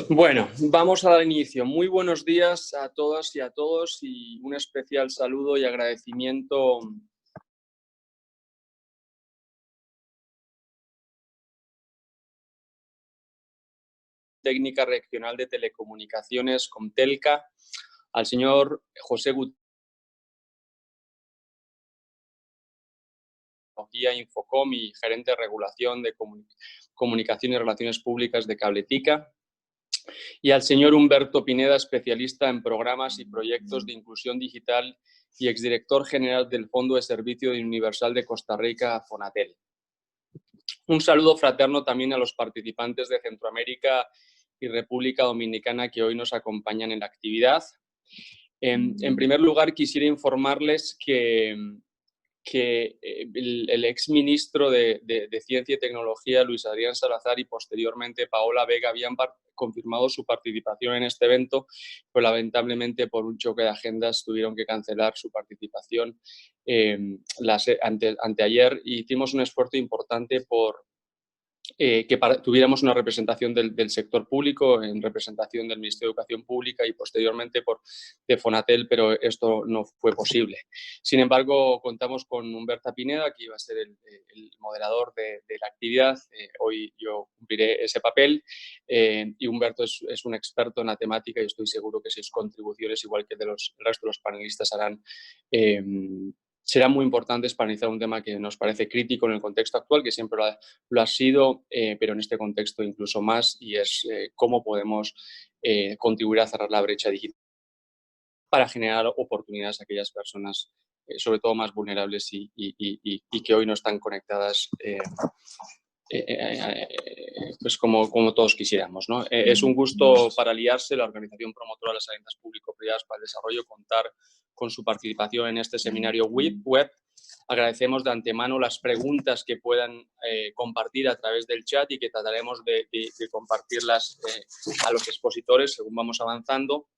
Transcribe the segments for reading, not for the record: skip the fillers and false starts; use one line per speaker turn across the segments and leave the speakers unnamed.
Bueno, vamos a dar inicio. Muy buenos días a todas y a todos y un especial saludo y agradecimiento técnica regional de telecomunicaciones Comtelca, al señor José Gutiérrez, Infocom y gerente de regulación de comunicación y relaciones públicas de Cabletica, y al señor Humberto Pineda, especialista en programas y proyectos de inclusión digital y exdirector general del Fondo de Servicio Universal de Costa Rica, Fonatel. Un saludo fraterno también a los participantes de Centroamérica y República Dominicana que hoy nos acompañan en la actividad. En primer lugar, quisiera informarles que el exministro de Ciencia y Tecnología, Luis Adrián Salazar, y posteriormente Paola Vega habían confirmado su participación en este evento, pero lamentablemente por un choque de agendas tuvieron que cancelar su participación anteayer, y hicimos un esfuerzo importante por que tuviéramos una representación del sector público, en representación del Ministerio de Educación Pública y posteriormente de Fonatel, pero esto no fue posible. Sin embargo, contamos con Humberto Pineda, que iba a ser el moderador de la actividad. Hoy yo cumpliré ese papel y Humberto es un experto en la temática y estoy seguro que sus contribuciones, igual que el resto de los panelistas, serán muy importantes para analizar un tema que nos parece crítico en el contexto actual, que siempre lo ha sido, pero en este contexto incluso más, y es cómo podemos contribuir a cerrar la brecha digital para generar oportunidades a aquellas personas, sobre todo más vulnerables y que hoy no están conectadas pues como todos quisiéramos, ¿no? Es un gusto para aliarse la organización promotora de las alianzas público-privadas para el desarrollo, contar con su participación en este seminario web. Agradecemos de antemano las preguntas que puedan compartir a través del chat y que trataremos de compartirlas a los expositores según vamos avanzando.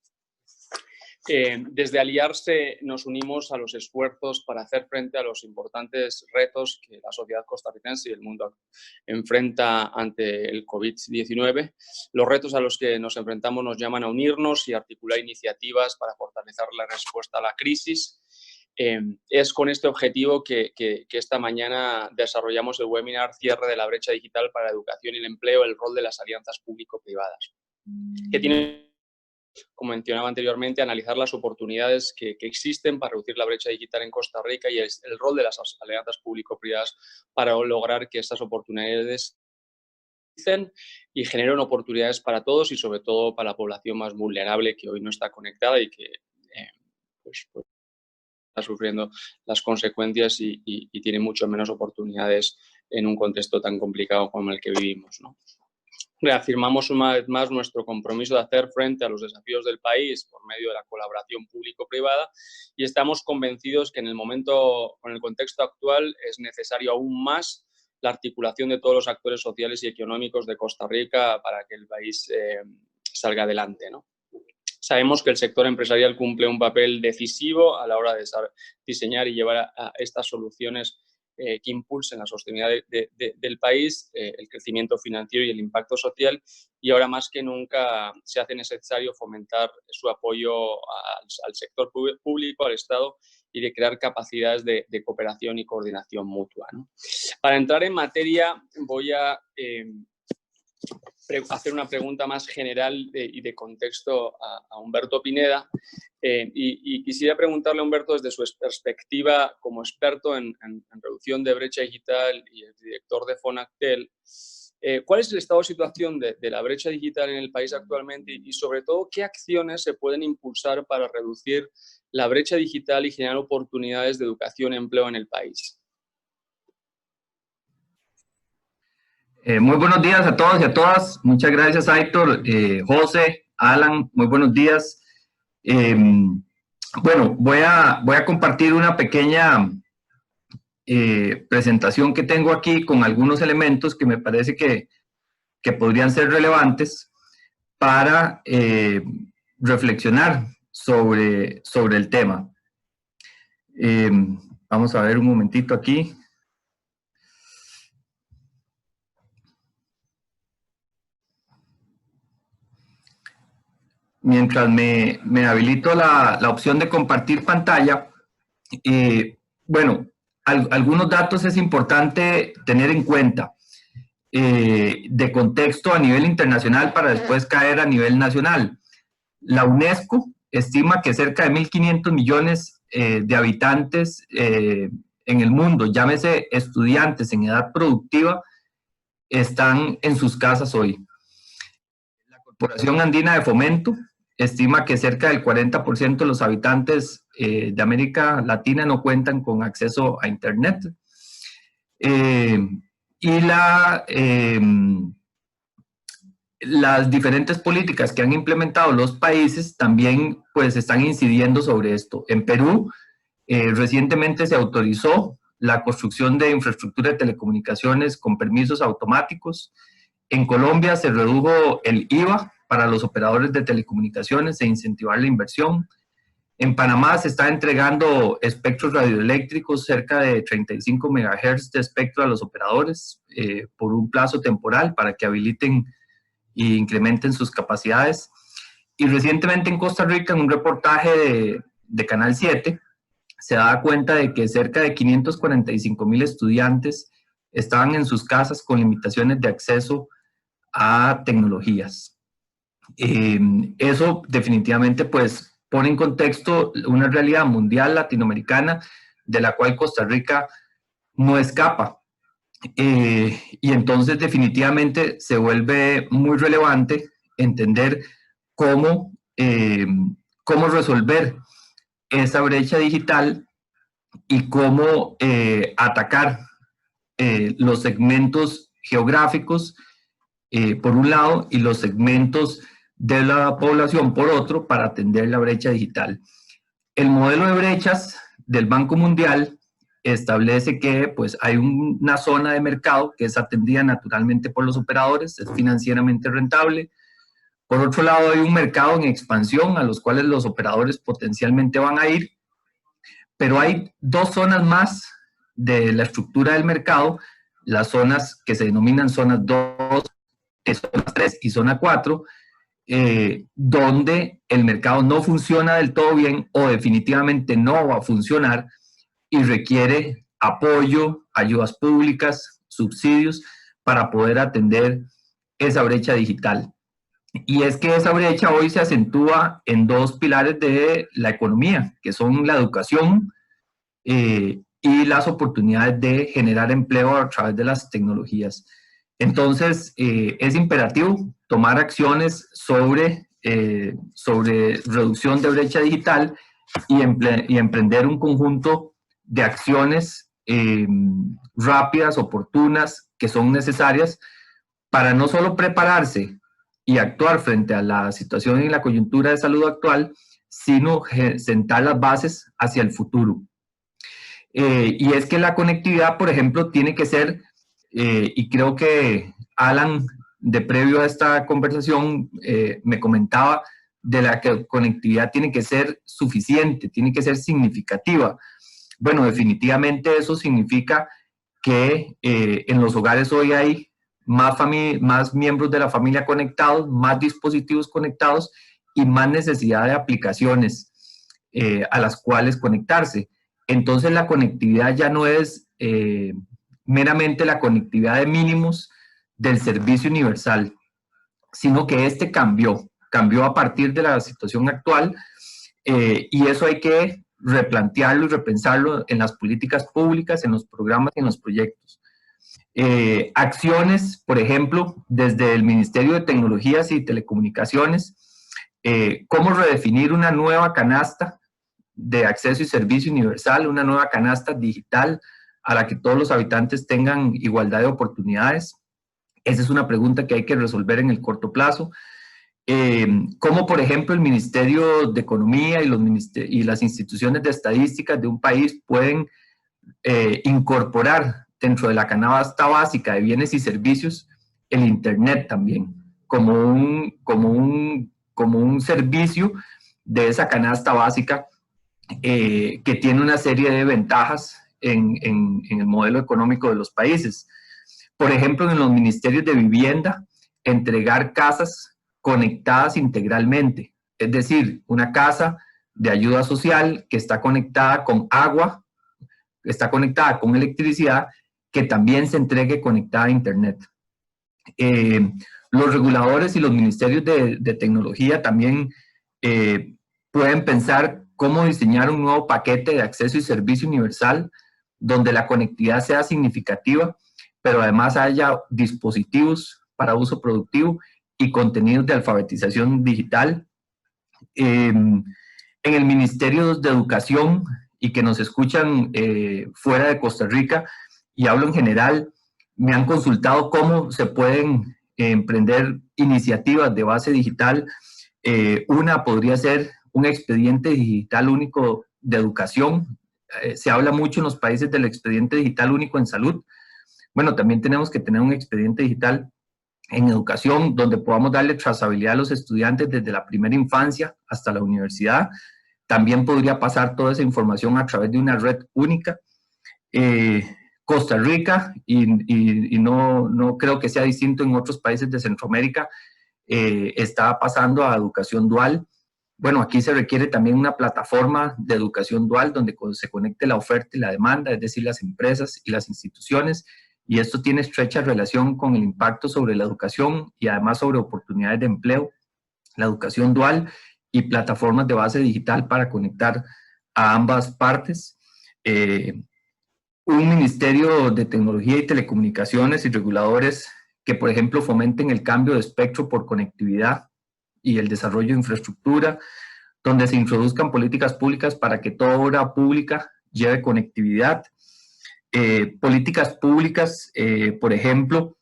Desde Aliarse nos unimos a los esfuerzos para hacer frente a los importantes retos que la sociedad costarricense y el mundo enfrenta ante el COVID-19. Los retos a los que nos enfrentamos nos llaman a unirnos y articular iniciativas para fortalecer la respuesta a la crisis. Es con este objetivo que esta mañana desarrollamos el webinar Cierre de la brecha digital para la educación y el empleo, el rol de las alianzas público-privadas, que tiene, como mencionaba anteriormente, analizar las oportunidades que existen para reducir la brecha digital en Costa Rica y el rol de las alianzas público-privadas para lograr que estas oportunidades y generen oportunidades para todos y sobre todo para la población más vulnerable que hoy no está conectada y que pues está sufriendo las consecuencias y tiene mucho menos oportunidades en un contexto tan complicado como el que vivimos, ¿no? Reafirmamos una vez más nuestro compromiso de hacer frente a los desafíos del país por medio de la colaboración público-privada y estamos convencidos que en el contexto actual es necesario aún más la articulación de todos los actores sociales y económicos de Costa Rica para que el país salga adelante, ¿no? Sabemos que el sector empresarial cumple un papel decisivo a la hora de diseñar y llevar a estas soluciones que impulsen la sostenibilidad del país, el crecimiento financiero y el impacto social, y ahora más que nunca se hace necesario fomentar su apoyo al sector público, al Estado, y de crear capacidades de cooperación y coordinación mutua, ¿no? Para entrar en materia voy a hacer una pregunta más general y de contexto a Humberto Pineda y quisiera preguntarle a Humberto desde su perspectiva como experto en reducción de brecha digital y el director de Fonatel, ¿cuál es el estado de situación de la brecha digital en el país actualmente y sobre todo qué acciones se pueden impulsar para reducir la brecha digital y generar oportunidades de educación y empleo en el país?
Muy buenos días a todos y a todas. Muchas gracias, Aitor, José, Alan, muy buenos días. Bueno, voy a compartir una pequeña presentación que tengo aquí con algunos elementos que me parece que podrían ser relevantes para reflexionar sobre el tema. Vamos a ver un momentito aquí. mientras me habilito la opción de compartir pantalla, bueno, algunos datos es importante tener en cuenta de contexto a nivel internacional para después caer a nivel nacional. La UNESCO estima que cerca de 1.500 millones de habitantes en el mundo, llámese estudiantes en edad productiva, están en sus casas hoy. La Corporación Andina de Fomento estima que cerca del 40% de los habitantes de América Latina no cuentan con acceso a Internet. Y las diferentes políticas que han implementado los países también pues están incidiendo sobre esto. En Perú, recientemente se autorizó la construcción de infraestructura de telecomunicaciones con permisos automáticos. En Colombia se redujo el IVA para los operadores de telecomunicaciones e incentivar la inversión. En Panamá se está entregando espectros radioeléctricos, cerca de 35 MHz de espectro a los operadores por un plazo temporal para que habiliten e incrementen sus capacidades. Y recientemente en Costa Rica, en un reportaje de Canal 7, se da cuenta de que cerca de 545,000 estudiantes estaban en sus casas con limitaciones de acceso a tecnologías. Eso definitivamente pues pone en contexto una realidad mundial latinoamericana de la cual Costa Rica no escapa. Y entonces definitivamente se vuelve muy relevante entender cómo resolver esa brecha digital y cómo atacar los segmentos geográficos por un lado y los segmentos de la población por otro para atender la brecha digital. El modelo de brechas del Banco Mundial establece que pues, hay una zona de mercado que es atendida naturalmente por los operadores, es financieramente rentable. Por otro lado, hay un mercado en expansión a los cuales los operadores potencialmente van a ir, pero hay dos zonas más de la estructura del mercado, las zonas que se denominan zonas 2, zona 3 y zona 4, donde el mercado no funciona del todo bien o definitivamente no va a funcionar y requiere apoyo, ayudas públicas, subsidios para poder atender esa brecha digital. Y es que esa brecha hoy se acentúa en dos pilares de la economía, que son la educación y las oportunidades de generar empleo a través de las tecnologías. Entonces, es imperativo tomar acciones sobre reducción de brecha digital y emprender un conjunto de acciones rápidas, oportunas, que son necesarias para no solo prepararse y actuar frente a la situación y la coyuntura de salud actual, sino sentar las bases hacia el futuro. Y es que la conectividad, por ejemplo, tiene que ser, y creo que Alan, de previo a esta conversación, me comentaba de la que conectividad tiene que ser suficiente, tiene que ser significativa. Bueno, definitivamente eso significa que en los hogares hoy hay más miembros de la familia conectados, más dispositivos conectados y más necesidad de aplicaciones a las cuales conectarse. Entonces la conectividad ya no es meramente la conectividad de mínimos del servicio universal, sino que este cambió a partir de la situación actual y eso hay que replantearlo y repensarlo en las políticas públicas, en los programas y en los proyectos. Acciones, por ejemplo, desde el Ministerio de Tecnologías y Telecomunicaciones, cómo redefinir una nueva canasta de acceso y servicio universal, una nueva canasta digital a la que todos los habitantes tengan igualdad de oportunidades. Esa es una pregunta que hay que resolver en el corto plazo. Cómo, por ejemplo, el Ministerio de Economía y las instituciones de estadísticas de un país pueden incorporar dentro de la canasta básica de bienes y servicios el Internet también, como un servicio de esa canasta básica que tiene una serie de ventajas en el modelo económico de los países. Por ejemplo, en los ministerios de vivienda, entregar casas conectadas integralmente. es decir, una casa de ayuda social que está conectada con agua, está conectada con electricidad, que también se entregue conectada a Internet. Los reguladores y los ministerios de tecnología también pueden pensar cómo diseñar un nuevo paquete de acceso y servicio universal donde la conectividad sea significativa, pero además haya dispositivos para uso productivo y contenidos de alfabetización digital. En el Ministerio de Educación, y que nos escuchan fuera de Costa Rica, y hablo en general, me han consultado cómo se pueden emprender iniciativas de base digital. Una podría ser un expediente digital único de educación. Se habla mucho en los países del expediente digital único en salud. Bueno, también tenemos que tener un expediente digital en educación donde podamos darle trazabilidad a los estudiantes desde la primera infancia hasta la universidad. También podría pasar toda esa información a través de una red única. Costa Rica, y no creo que sea distinto en otros países de Centroamérica, está pasando a educación dual. Bueno, aquí se requiere también una plataforma de educación dual donde se conecte la oferta y la demanda, es decir, las empresas y las instituciones, y esto tiene estrecha relación con el impacto sobre la educación y además sobre oportunidades de empleo, la educación dual y plataformas de base digital para conectar a ambas partes. Un ministerio de tecnología y telecomunicaciones y reguladores que, por ejemplo, fomenten el cambio de espectro por conectividad y el desarrollo de infraestructura, donde se introduzcan políticas públicas para que toda obra pública lleve conectividad. Políticas públicas, por ejemplo,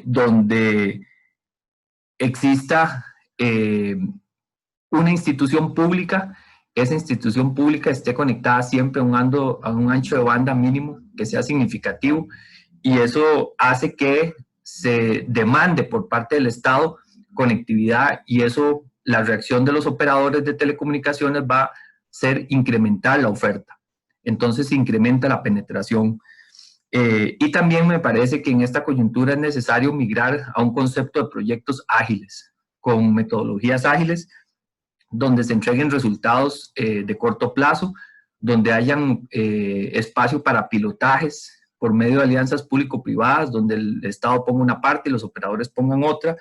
donde exista una institución pública, esa institución pública esté conectada siempre a un ancho de banda mínimo que sea significativo, y eso hace que se demande por parte del Estado conectividad, y eso, la reacción de los operadores de telecomunicaciones va a ser incrementar la oferta. Entonces se incrementa la penetración. Y también me parece que en esta coyuntura es necesario migrar a un concepto de proyectos ágiles, con metodologías ágiles, donde se entreguen resultados de corto plazo, donde hayan espacio para pilotajes por medio de alianzas público-privadas, donde el Estado ponga una parte y los operadores pongan otra,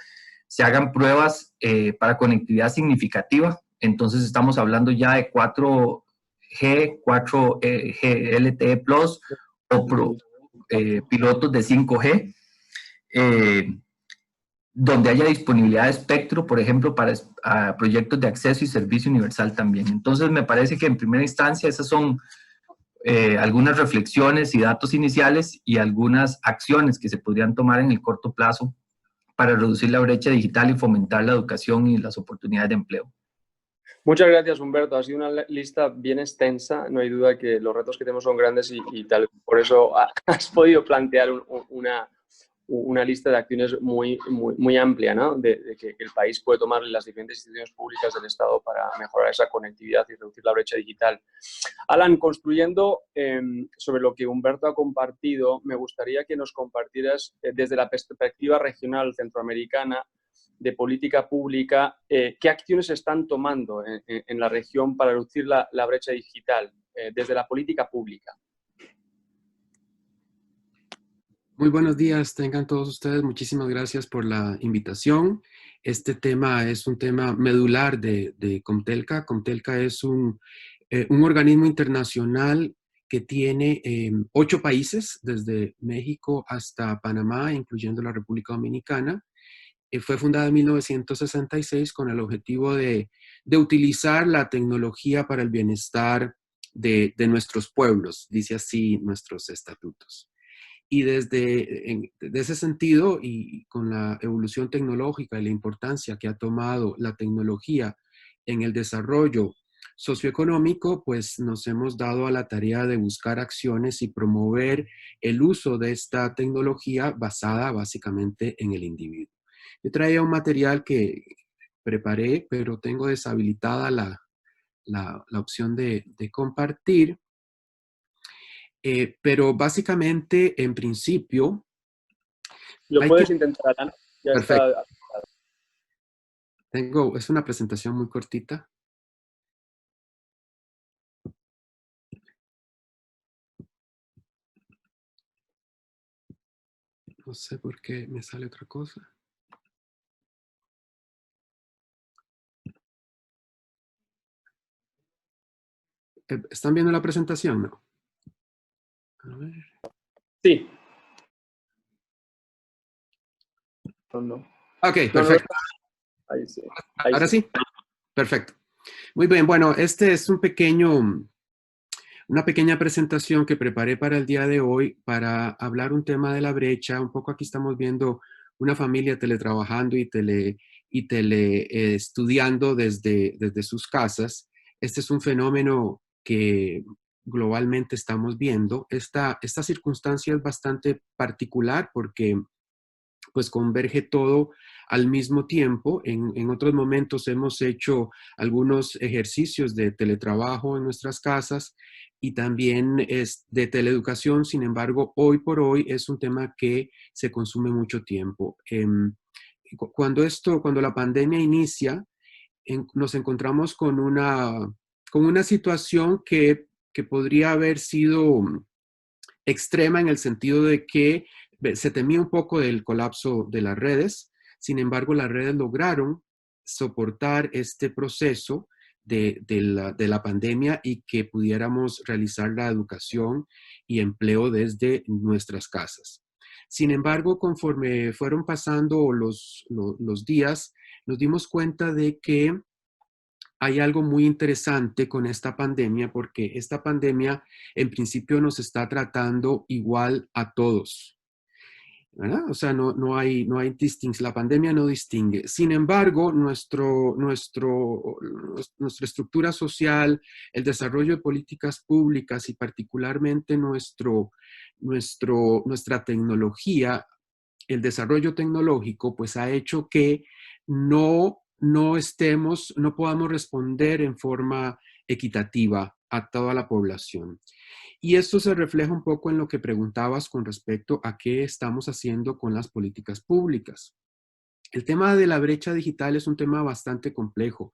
se hagan pruebas para conectividad significativa. Entonces estamos hablando ya de 4G, 4G LTE Plus o pilotos de 5G, donde haya disponibilidad de espectro, por ejemplo, para proyectos de acceso y servicio universal también. Entonces, me parece que en primera instancia esas son algunas reflexiones y datos iniciales y algunas acciones que se podrían tomar en el corto plazo para reducir la brecha digital y fomentar la educación y las oportunidades de empleo.
Muchas gracias, Humberto. Ha sido una lista bien extensa. No hay duda que los retos que tenemos son grandes y tal. Por eso has podido plantear una lista de acciones muy amplia, ¿no? De que el país puede tomar las diferentes instituciones públicas del Estado para mejorar esa conectividad y reducir la brecha digital. Alan, construyendo sobre lo que Humberto ha compartido, me gustaría que nos compartieras desde la perspectiva regional centroamericana de política pública, ¿qué acciones se están tomando en la región para reducir la brecha digital desde la política pública?
Muy buenos días, tengan todos ustedes. Muchísimas gracias por la invitación. Este tema es un tema medular de Comtelca. Comtelca es un organismo internacional que tiene 8 países, desde México hasta Panamá, incluyendo la República Dominicana. Fue fundada en 1966 con el objetivo de utilizar la tecnología para el bienestar de nuestros pueblos, dice así nuestros estatutos. Y desde ese sentido, y con la evolución tecnológica y la importancia que ha tomado la tecnología en el desarrollo socioeconómico, pues nos hemos dado a la tarea de buscar acciones y promover el uso de esta tecnología basada básicamente en el individuo. Yo traía un material que preparé, pero tengo deshabilitada la opción de compartir. Pero básicamente, en principio...
Lo puedes intentar, Alan. Ya
Perfecto.
está.
Es una presentación muy cortita. No sé por qué me sale otra cosa. ¿Están viendo la presentación? No. A ver.
Sí. No.
Ok,
No, no,
perfecto.
ahí sí. Ahí
Ahora sí. Perfecto. Muy bien, bueno, este es una pequeña presentación que preparé para el día de hoy para hablar un tema de la brecha. Un poco aquí estamos viendo una familia teletrabajando y estudiando desde sus casas. Este es un fenómeno que globalmente estamos viendo. Esta circunstancia es bastante particular porque pues converge todo al mismo tiempo. En otros momentos hemos hecho algunos ejercicios de teletrabajo en nuestras casas y también es de teleeducación. Sin embargo, hoy por hoy es un tema que se consume mucho tiempo. Cuando la pandemia inicia, nos encontramos con una situación que podría haber sido extrema en el sentido de que se temía un poco del colapso de las redes. Sin embargo, las redes lograron soportar este proceso de la pandemia y que pudiéramos realizar la educación y empleo desde nuestras casas. Sin embargo, conforme fueron pasando los días, nos dimos cuenta de que hay algo muy interesante con esta pandemia, porque esta pandemia en principio nos está tratando igual a todos, ¿verdad? O sea, no hay distinción, la pandemia no distingue. Sin embargo, nuestra estructura social, el desarrollo de políticas públicas y particularmente nuestra tecnología, el desarrollo tecnológico, pues ha hecho que no podamos responder en forma equitativa a toda la población. Y esto se refleja un poco en lo que preguntabas con respecto a qué estamos haciendo con las políticas públicas. El tema de la brecha digital es un tema bastante complejo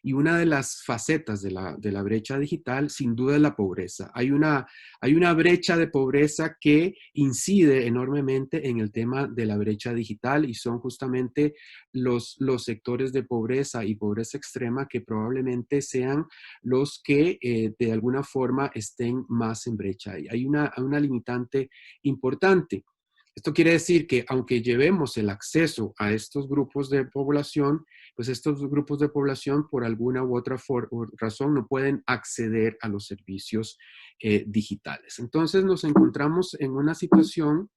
y una de las facetas de la brecha digital sin duda es la pobreza. Hay una brecha de pobreza que incide enormemente en el tema de la brecha digital y son justamente los sectores de pobreza y pobreza extrema que probablemente sean los que de alguna forma estén más en brecha. Hay una limitante importante. Esto quiere decir que aunque llevemos el acceso a estos grupos de población, pues estos grupos de población por alguna u otra razón no pueden acceder a los servicios digitales. Entonces nos encontramos en una situación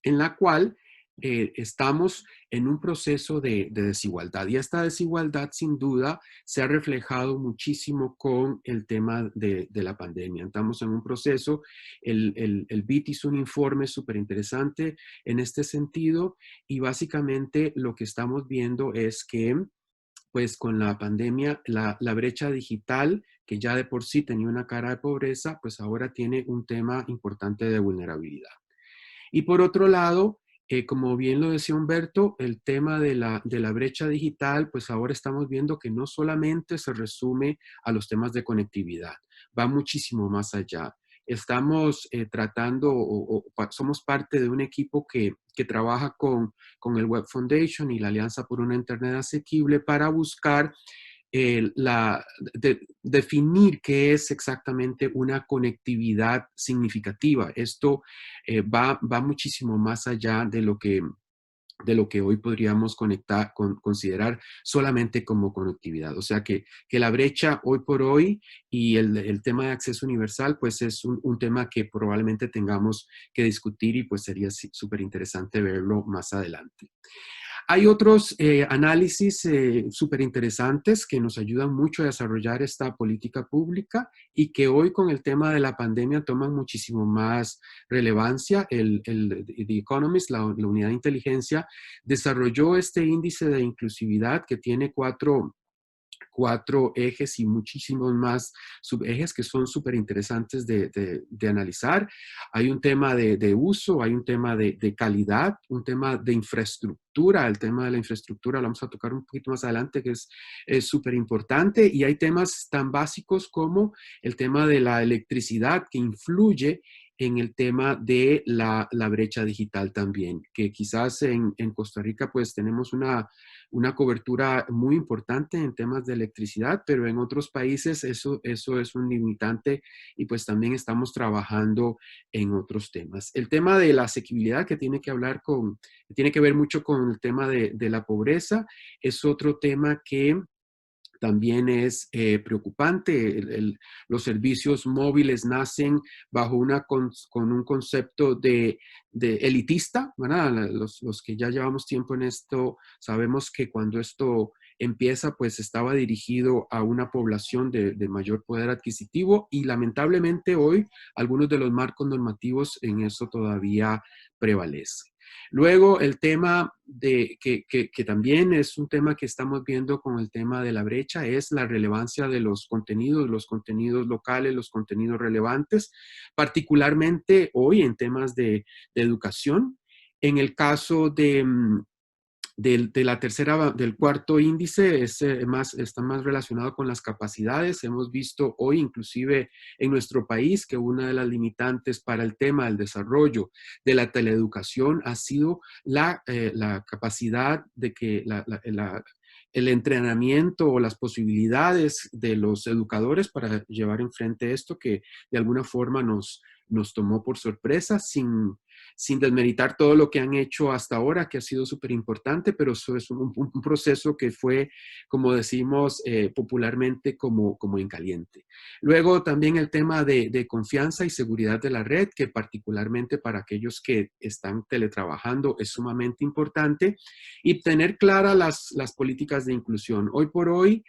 en la cual estamos en un proceso de desigualdad y esta desigualdad sin duda se ha reflejado muchísimo con el tema de la pandemia. Estamos en un proceso, el BIT hizo un informe súper interesante en este sentido y básicamente lo que estamos viendo es que pues con la pandemia, la brecha digital, que ya de por sí tenía una cara de pobreza, pues ahora tiene un tema importante de vulnerabilidad. Y por otro lado, como bien lo decía Humberto, el tema de la brecha digital, pues ahora estamos viendo que no solamente se resume a los temas de conectividad, va muchísimo más allá. Estamos tratando, somos parte de un equipo que trabaja con el Web Foundation y la Alianza por una Internet Asequible para buscar definir qué es exactamente una conectividad significativa. Esto va muchísimo más allá de lo que hoy podríamos considerar solamente como conectividad. O sea que la brecha hoy por hoy y el tema de acceso universal, pues es un tema que probablemente tengamos que discutir y pues sería súper interesante verlo más adelante. Hay otros análisis súper interesantes que nos ayudan mucho a desarrollar esta política pública y que hoy con el tema de la pandemia toman muchísimo más relevancia. The Economist, la unidad de inteligencia, desarrolló este índice de inclusividad que tiene cuatro 4 ejes y muchísimos más subejes que son súper interesantes de analizar. Hay un tema de uso, hay un tema de calidad, un tema de infraestructura. El tema de la infraestructura lo vamos a tocar un poquito más adelante, que es súper importante. Y hay temas tan básicos como el tema de la electricidad, que influye en el tema de la brecha digital también, que quizás en Costa Rica pues tenemos una cobertura muy importante en temas de electricidad, pero en otros países eso es un limitante y pues también estamos trabajando en otros temas. El tema de la asequibilidad, que tiene que ver mucho con el tema de la pobreza, es otro tema que también es preocupante. Los servicios móviles nacen bajo con un concepto de elitista, ¿verdad? Los que ya llevamos tiempo en esto, sabemos que cuando esto empieza, pues estaba dirigido a una población de mayor poder adquisitivo y lamentablemente hoy algunos de los marcos normativos en eso todavía prevalecen. Luego, el tema que también es un tema que estamos viendo con el tema de la brecha, es la relevancia de los contenidos locales, los contenidos relevantes, particularmente hoy en temas de educación. En el caso del cuarto índice está más relacionado con las capacidades. Hemos visto hoy, inclusive en nuestro país, que una de las limitantes para el tema del desarrollo de la teleeducación ha sido la capacidad de que el entrenamiento o las posibilidades de los educadores para llevar enfrente esto, que de alguna forma nos tomó por sorpresa, sin desmeritar todo lo que han hecho hasta ahora, que ha sido súper importante, pero eso es un proceso que fue, como decimos popularmente, como en caliente. Luego también el tema de confianza y seguridad de la red, que particularmente para aquellos que están teletrabajando es sumamente importante, y tener claras las políticas de inclusión. Hoy por hoy,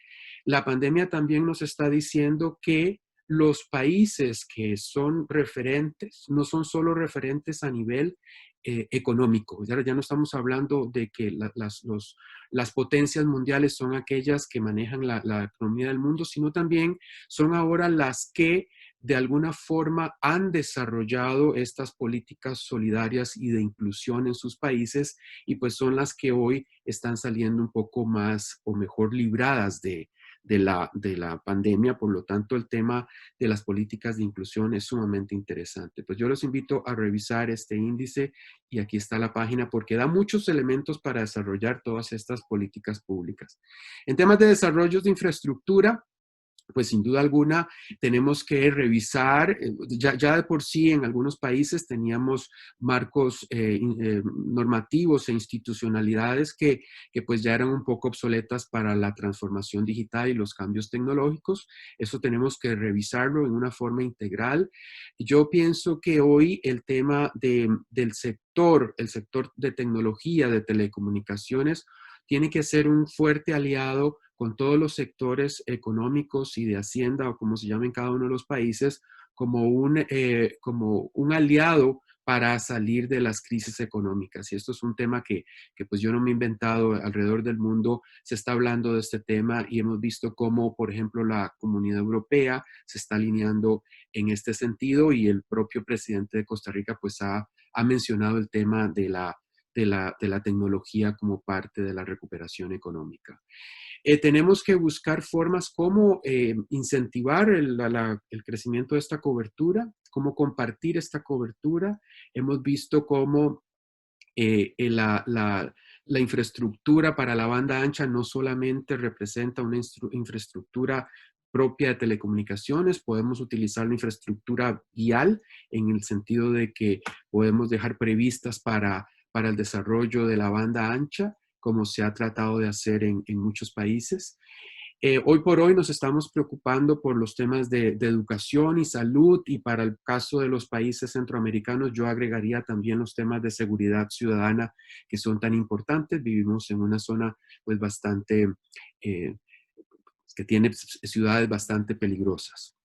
la pandemia también nos está diciendo que los países que son referentes no son solo referentes a nivel económico. Ya no estamos hablando de que las potencias mundiales son aquellas que manejan la economía del mundo, sino también son ahora las que de alguna forma han desarrollado estas políticas solidarias y de inclusión en sus países, y pues son las que hoy están saliendo un poco más o mejor libradas de la pandemia. Por lo tanto, el tema de las políticas de inclusión es sumamente interesante. Pues yo los invito a revisar este índice, y aquí está la página, porque da muchos elementos para desarrollar todas estas políticas públicas. En temas de desarrollos de infraestructura, pues sin duda alguna tenemos que revisar, ya de por sí en algunos países teníamos marcos normativos e institucionalidades que pues ya eran un poco obsoletas para la transformación digital y los cambios tecnológicos. Eso tenemos que revisarlo en una forma integral. Yo pienso que hoy el tema el sector de tecnología, de telecomunicaciones, tiene que ser un fuerte aliado con todos los sectores económicos y de Hacienda, o como se llama en cada uno de los países, como un aliado para salir de las crisis económicas. Y esto es un tema que pues yo no me he inventado. Alrededor del mundo se está hablando de este tema, y hemos visto cómo, por ejemplo, la Comunidad Europea se está alineando en este sentido, y el propio presidente de Costa Rica pues ha mencionado el tema de la tecnología como parte de la recuperación económica. Tenemos que buscar formas como incentivar el crecimiento de esta cobertura, cómo compartir esta cobertura. Hemos visto cómo la infraestructura para la banda ancha no solamente representa una infraestructura propia de telecomunicaciones. Podemos utilizar la infraestructura vial, en el sentido de que podemos dejar previstas para el desarrollo de la banda ancha, como se ha tratado de hacer en muchos países. Hoy por hoy nos estamos preocupando por los temas de educación y salud, y para el caso de los países centroamericanos yo agregaría también los temas de seguridad ciudadana, que son tan importantes. Vivimos en una zona pues bastante, que tiene ciudades bastante peligrosas.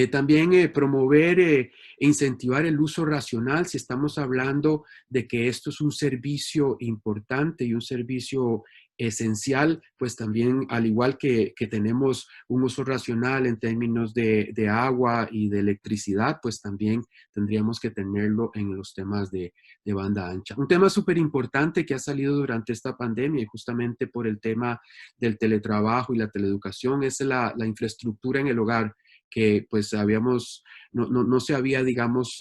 También promover e incentivar el uso racional, si estamos hablando de que esto es un servicio importante y un servicio esencial, pues también, al igual que tenemos un uso racional en términos de agua y de electricidad, pues también tendríamos que tenerlo en los temas de banda ancha. Un tema súper importante que ha salido durante esta pandemia y justamente por el tema del teletrabajo y la teleeducación es la infraestructura en el hogar, que pues no se había, digamos,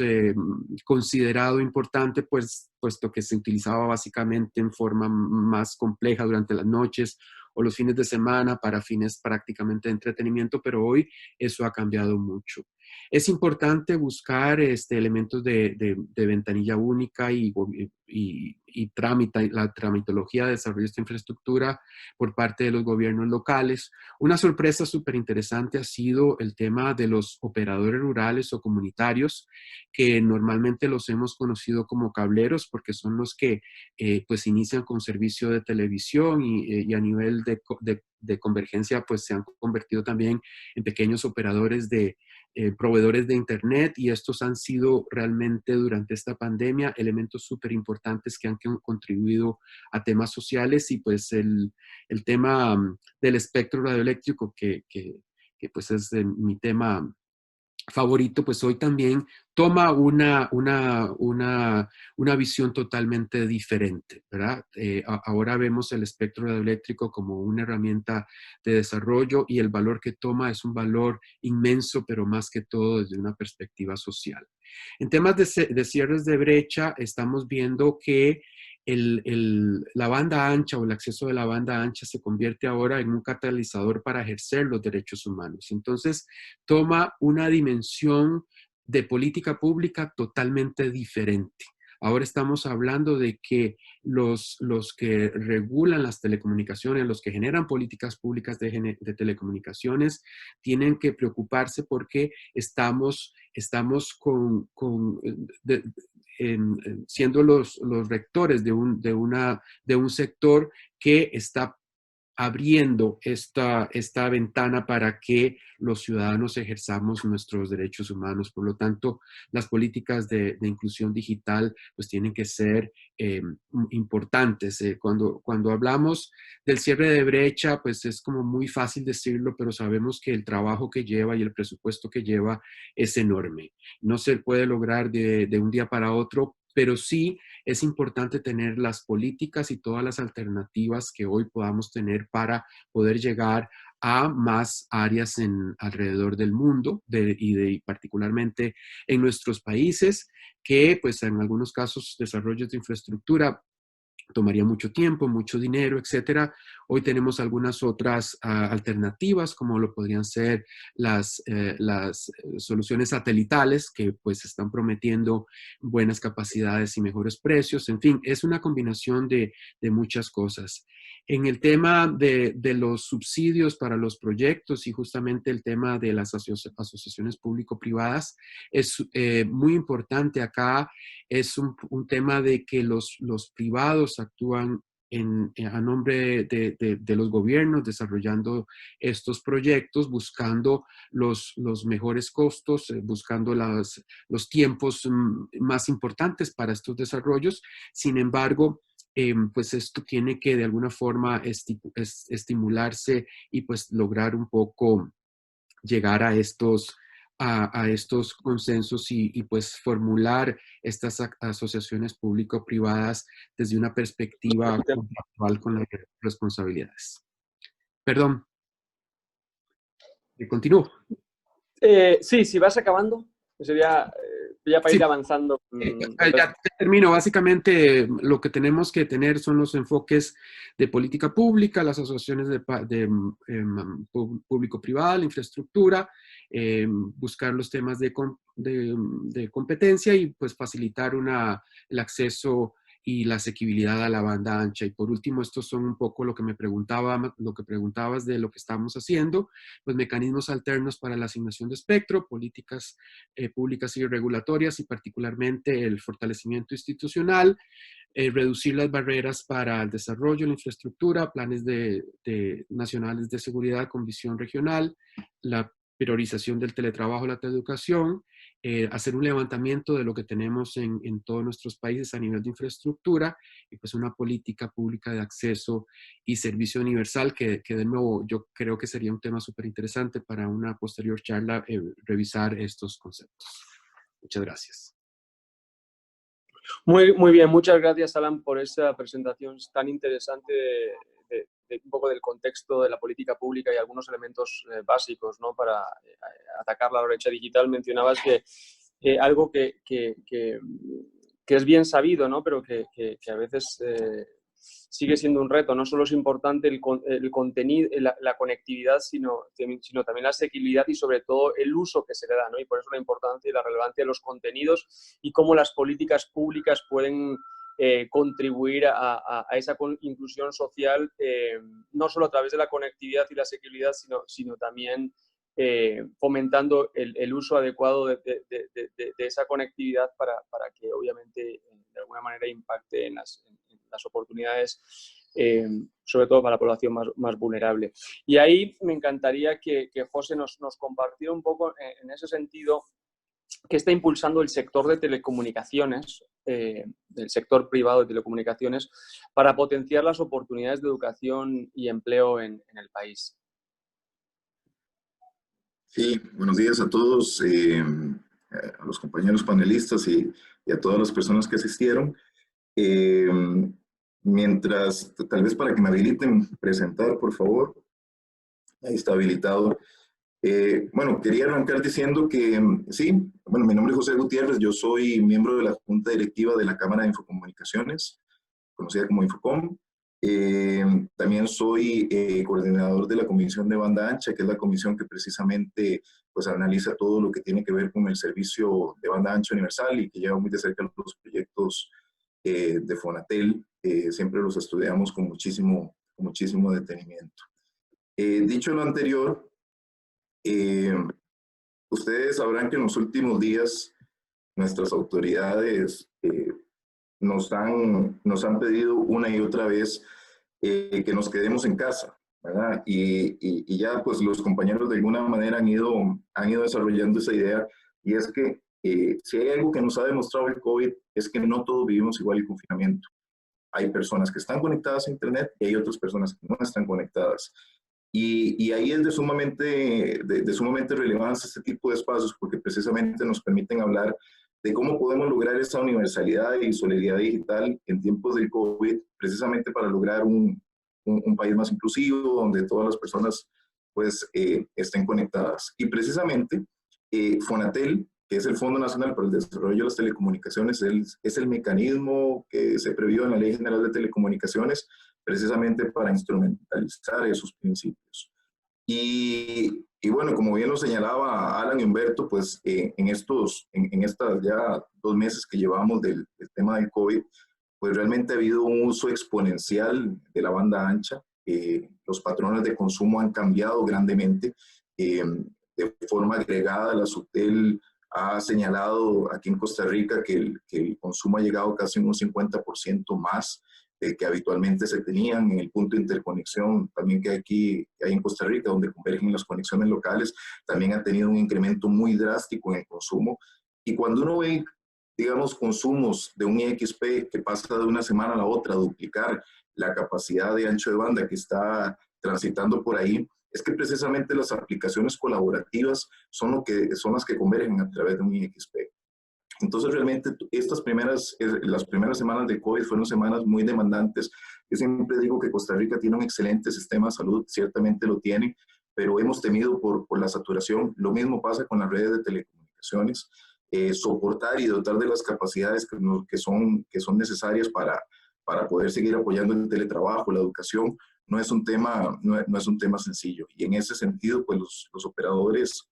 considerado importante, pues, puesto que se utilizaba básicamente en forma más compleja durante las noches o los fines de semana para fines prácticamente de entretenimiento, pero hoy eso ha cambiado mucho. Es importante buscar elementos de ventanilla única y la tramitología de desarrollo de esta infraestructura por parte de los gobiernos locales. Una sorpresa súper interesante ha sido el tema de los operadores rurales o comunitarios, que normalmente los hemos conocido como cableros porque son los que pues inician con servicio de televisión y a nivel de convergencia pues se han convertido también en pequeños operadores de proveedores de Internet, y estos han sido realmente durante esta pandemia elementos súper importantes que han contribuido a temas sociales, y pues el tema del espectro radioeléctrico que pues es mi tema favorito, pues hoy también toma una visión totalmente diferente, ¿verdad? Ahora vemos el espectro radioeléctrico como una herramienta de desarrollo, y el valor que toma es un valor inmenso, pero más que todo desde una perspectiva social. En temas de cierres de brecha, estamos viendo que la banda ancha o el acceso de la banda ancha se convierte ahora en un catalizador para ejercer los derechos humanos. Entonces, toma una dimensión de política pública totalmente diferente. Ahora estamos hablando de que los que regulan las telecomunicaciones, los que generan políticas públicas de telecomunicaciones, tienen que preocuparse porque estamos siendo los rectores de un sector que está abriendo esta ventana para que los ciudadanos ejerzamos nuestros derechos humanos. Por lo tanto, las políticas de inclusión digital pues tienen que ser importantes. Cuando hablamos del cierre de brecha, pues es como muy fácil decirlo, pero sabemos que el trabajo que lleva y el presupuesto que lleva es enorme. No se puede lograr de un día para otro, pero sí es importante tener las políticas y todas las alternativas que hoy podamos tener para poder llegar a más áreas alrededor del mundo y particularmente en nuestros países, que pues en algunos casos desarrollos de infraestructura tomaría mucho tiempo, mucho dinero, etcétera. Hoy tenemos algunas otras alternativas, como lo podrían ser las soluciones satelitales, que pues están prometiendo buenas capacidades y mejores precios. En fin, es una combinación de muchas cosas. En el tema de los subsidios para los proyectos y justamente el tema de las asociaciones público-privadas, es muy importante acá. Es un tema de que los privados actúan a nombre de los gobiernos, desarrollando estos proyectos, buscando los mejores costos, buscando los tiempos más importantes para estos desarrollos. Sin embargo, pues esto tiene que de alguna forma estimularse y pues lograr un poco llegar a estos consensos y pues formular estas asociaciones público-privadas desde una perspectiva contractual con las responsabilidades. Perdón. Continúo.
Sí, si vas acabando, sería ya para ir avanzando.
Ya termino. Básicamente lo que tenemos que tener son los enfoques de política pública, las asociaciones de público-privada, la infraestructura, buscar los temas de competencia y pues facilitar el acceso y la asequibilidad a la banda ancha. Y por último, estos son un poco lo que preguntabas de lo que estamos haciendo, pues mecanismos alternos para la asignación de espectro, políticas públicas y regulatorias y particularmente el fortalecimiento institucional, reducir las barreras para el desarrollo, la infraestructura, planes nacionales de seguridad con visión regional, la priorización del teletrabajo, la teleeducación hacer un levantamiento de lo que tenemos en todos nuestros países a nivel de infraestructura y pues una política pública de acceso y servicio universal que de nuevo yo creo que sería un tema súper interesante para una posterior charla, revisar estos conceptos. Muchas gracias.
Muy bien, muchas gracias, Alan, por esa presentación tan interesante de un poco del contexto de la política pública y algunos elementos básicos, ¿no?, para atacar la brecha digital. Mencionabas que algo que es bien sabido, ¿no?, pero que a veces sigue siendo un reto. No solo es importante el contenido, la conectividad, sino también la asequibilidad y sobre todo el uso que se le da, ¿no? Y por eso la importancia y la relevancia de los contenidos y cómo las políticas públicas pueden contribuir a esa inclusión social, no solo a través de la conectividad y la asequibilidad, sino también fomentando el uso adecuado de esa conectividad para que obviamente de alguna manera impacte en las oportunidades, sobre todo para la población más vulnerable. Y ahí me encantaría que José nos compartiera un poco en ese sentido qué está impulsando el sector de telecomunicaciones, del sector privado de telecomunicaciones, para potenciar las oportunidades de educación y empleo en el país.
Sí, buenos días a todos, a los compañeros panelistas y a todas las personas que asistieron. Mientras, tal vez para que me habiliten presentar, por favor. Ahí está habilitado. Bueno, quería arrancar diciendo que sí, bueno, mi nombre es José Gutiérrez, yo soy miembro de la Junta Directiva de la Cámara de Infocomunicaciones, conocida como Infocom. También soy coordinador de la Comisión de Banda Ancha, que es la comisión que precisamente pues, analiza todo lo que tiene que ver con el servicio de banda ancha universal y que lleva muy de cerca los proyectos de Fonatel. Siempre los estudiamos con muchísimo detenimiento. Dicho lo anterior, ustedes sabrán que en los últimos días nuestras autoridades nos han pedido una y otra vez que nos quedemos en casa, ¿verdad? Y ya pues los compañeros de alguna manera han ido desarrollando esa idea, y es que si hay algo que nos ha demostrado el COVID es que no todos vivimos igual el confinamiento. Hay personas que están conectadas a Internet y hay otras personas que no están conectadas. Y ahí es de sumamente relevancia este tipo de espacios, porque precisamente nos permiten hablar de cómo podemos lograr esa universalidad y solidaridad digital en tiempos del COVID, precisamente para lograr un país más inclusivo, donde todas las personas pues, estén conectadas. Y precisamente Fonatel, que es el Fondo Nacional para el Desarrollo de las Telecomunicaciones, es el mecanismo que se previó en la Ley General de Telecomunicaciones precisamente para instrumentalizar esos principios. Y bueno, como bien lo señalaba Alan y Humberto, pues en estas ya 2 meses que llevamos del tema del COVID, pues realmente ha habido un uso exponencial de la banda ancha. Los patrones de consumo han cambiado grandemente. De forma agregada, la SUTEL ha señalado aquí en Costa Rica que el consumo ha llegado casi un 50% más que habitualmente se tenían en el punto de interconexión también que hay en Costa Rica, donde convergen las conexiones locales, también ha tenido un incremento muy drástico en el consumo. Y cuando uno ve, digamos, consumos de un IXP que pasa de una semana a la otra a duplicar la capacidad de ancho de banda que está transitando por ahí, es que precisamente las aplicaciones colaborativas son las que convergen a través de un IXP. Entonces, realmente, las primeras semanas de COVID fueron semanas muy demandantes. Yo siempre digo que Costa Rica tiene un excelente sistema de salud, ciertamente lo tiene, pero hemos temido por la saturación. Lo mismo pasa con las redes de telecomunicaciones. Soportar y dotar de las capacidades que son necesarias para poder seguir apoyando el teletrabajo, la educación, no es un tema sencillo. Y en ese sentido, pues los operadores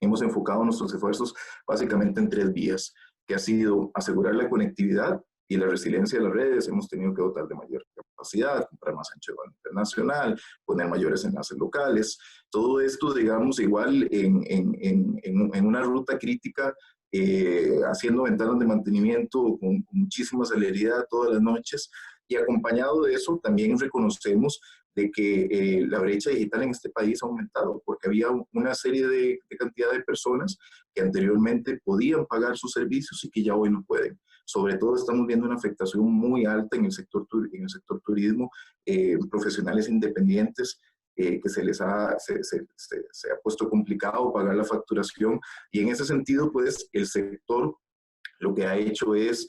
hemos enfocado nuestros esfuerzos básicamente en 3 vías, que ha sido asegurar la conectividad y la resiliencia de las redes. Hemos tenido que dotar de mayor capacidad, comprar más ancho de banda internacional, poner mayores enlaces locales. Todo esto, digamos, igual en una ruta crítica, haciendo ventanas de mantenimiento con muchísima celeridad todas las noches. Y acompañado de eso, también reconocemos de que la brecha digital en este país ha aumentado, porque había una serie de cantidad de personas que anteriormente podían pagar sus servicios y que ya hoy no pueden. Sobre todo estamos viendo una afectación muy alta en el sector turismo, profesionales independientes, que se ha puesto complicado pagar la facturación, y en ese sentido, pues, el sector lo que ha hecho es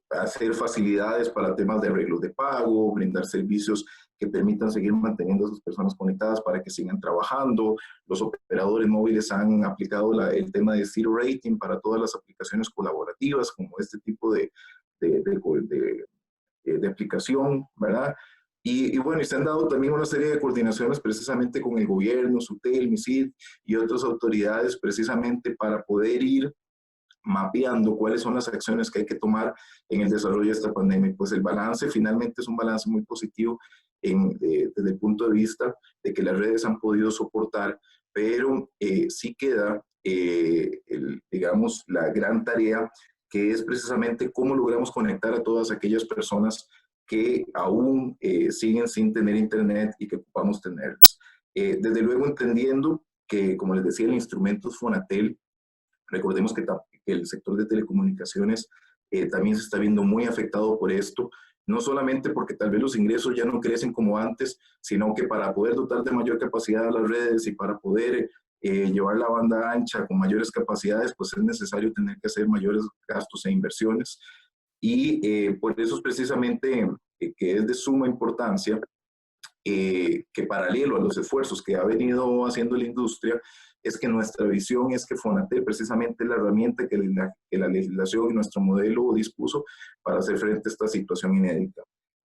hacer facilidades para temas de arreglos de pago, brindar servicios que permitan seguir manteniendo a esas personas conectadas para que sigan trabajando. Los operadores móviles han aplicado el tema de zero rating para todas las aplicaciones colaborativas, como este tipo de aplicación, ¿verdad? Y bueno, se han dado también una serie de coordinaciones precisamente con el gobierno, SUTEL, MISID y otras autoridades, precisamente para poder ir mapeando cuáles son las acciones que hay que tomar en el desarrollo de esta pandemia. Pues el balance finalmente es un balance muy positivo desde el punto de vista de que las redes han podido soportar, pero sí queda, digamos, la gran tarea, que es precisamente cómo logramos conectar a todas aquellas personas que aún siguen sin tener internet y que ocupamos tenerlos. Desde luego entendiendo que, como les decía, el instrumento es Fonatel. Recordemos que el sector de telecomunicaciones también se está viendo muy afectado por esto, no solamente porque tal vez los ingresos ya no crecen como antes, sino que para poder dotar de mayor capacidad a las redes y para poder llevar la banda ancha con mayores capacidades, pues es necesario tener que hacer mayores gastos e inversiones. Y por eso es precisamente que es de suma importancia que paralelo a los esfuerzos que ha venido haciendo la industria, es que nuestra visión es que Fonatel precisamente es la herramienta que la legislación y nuestro modelo dispuso para hacer frente a esta situación inédita.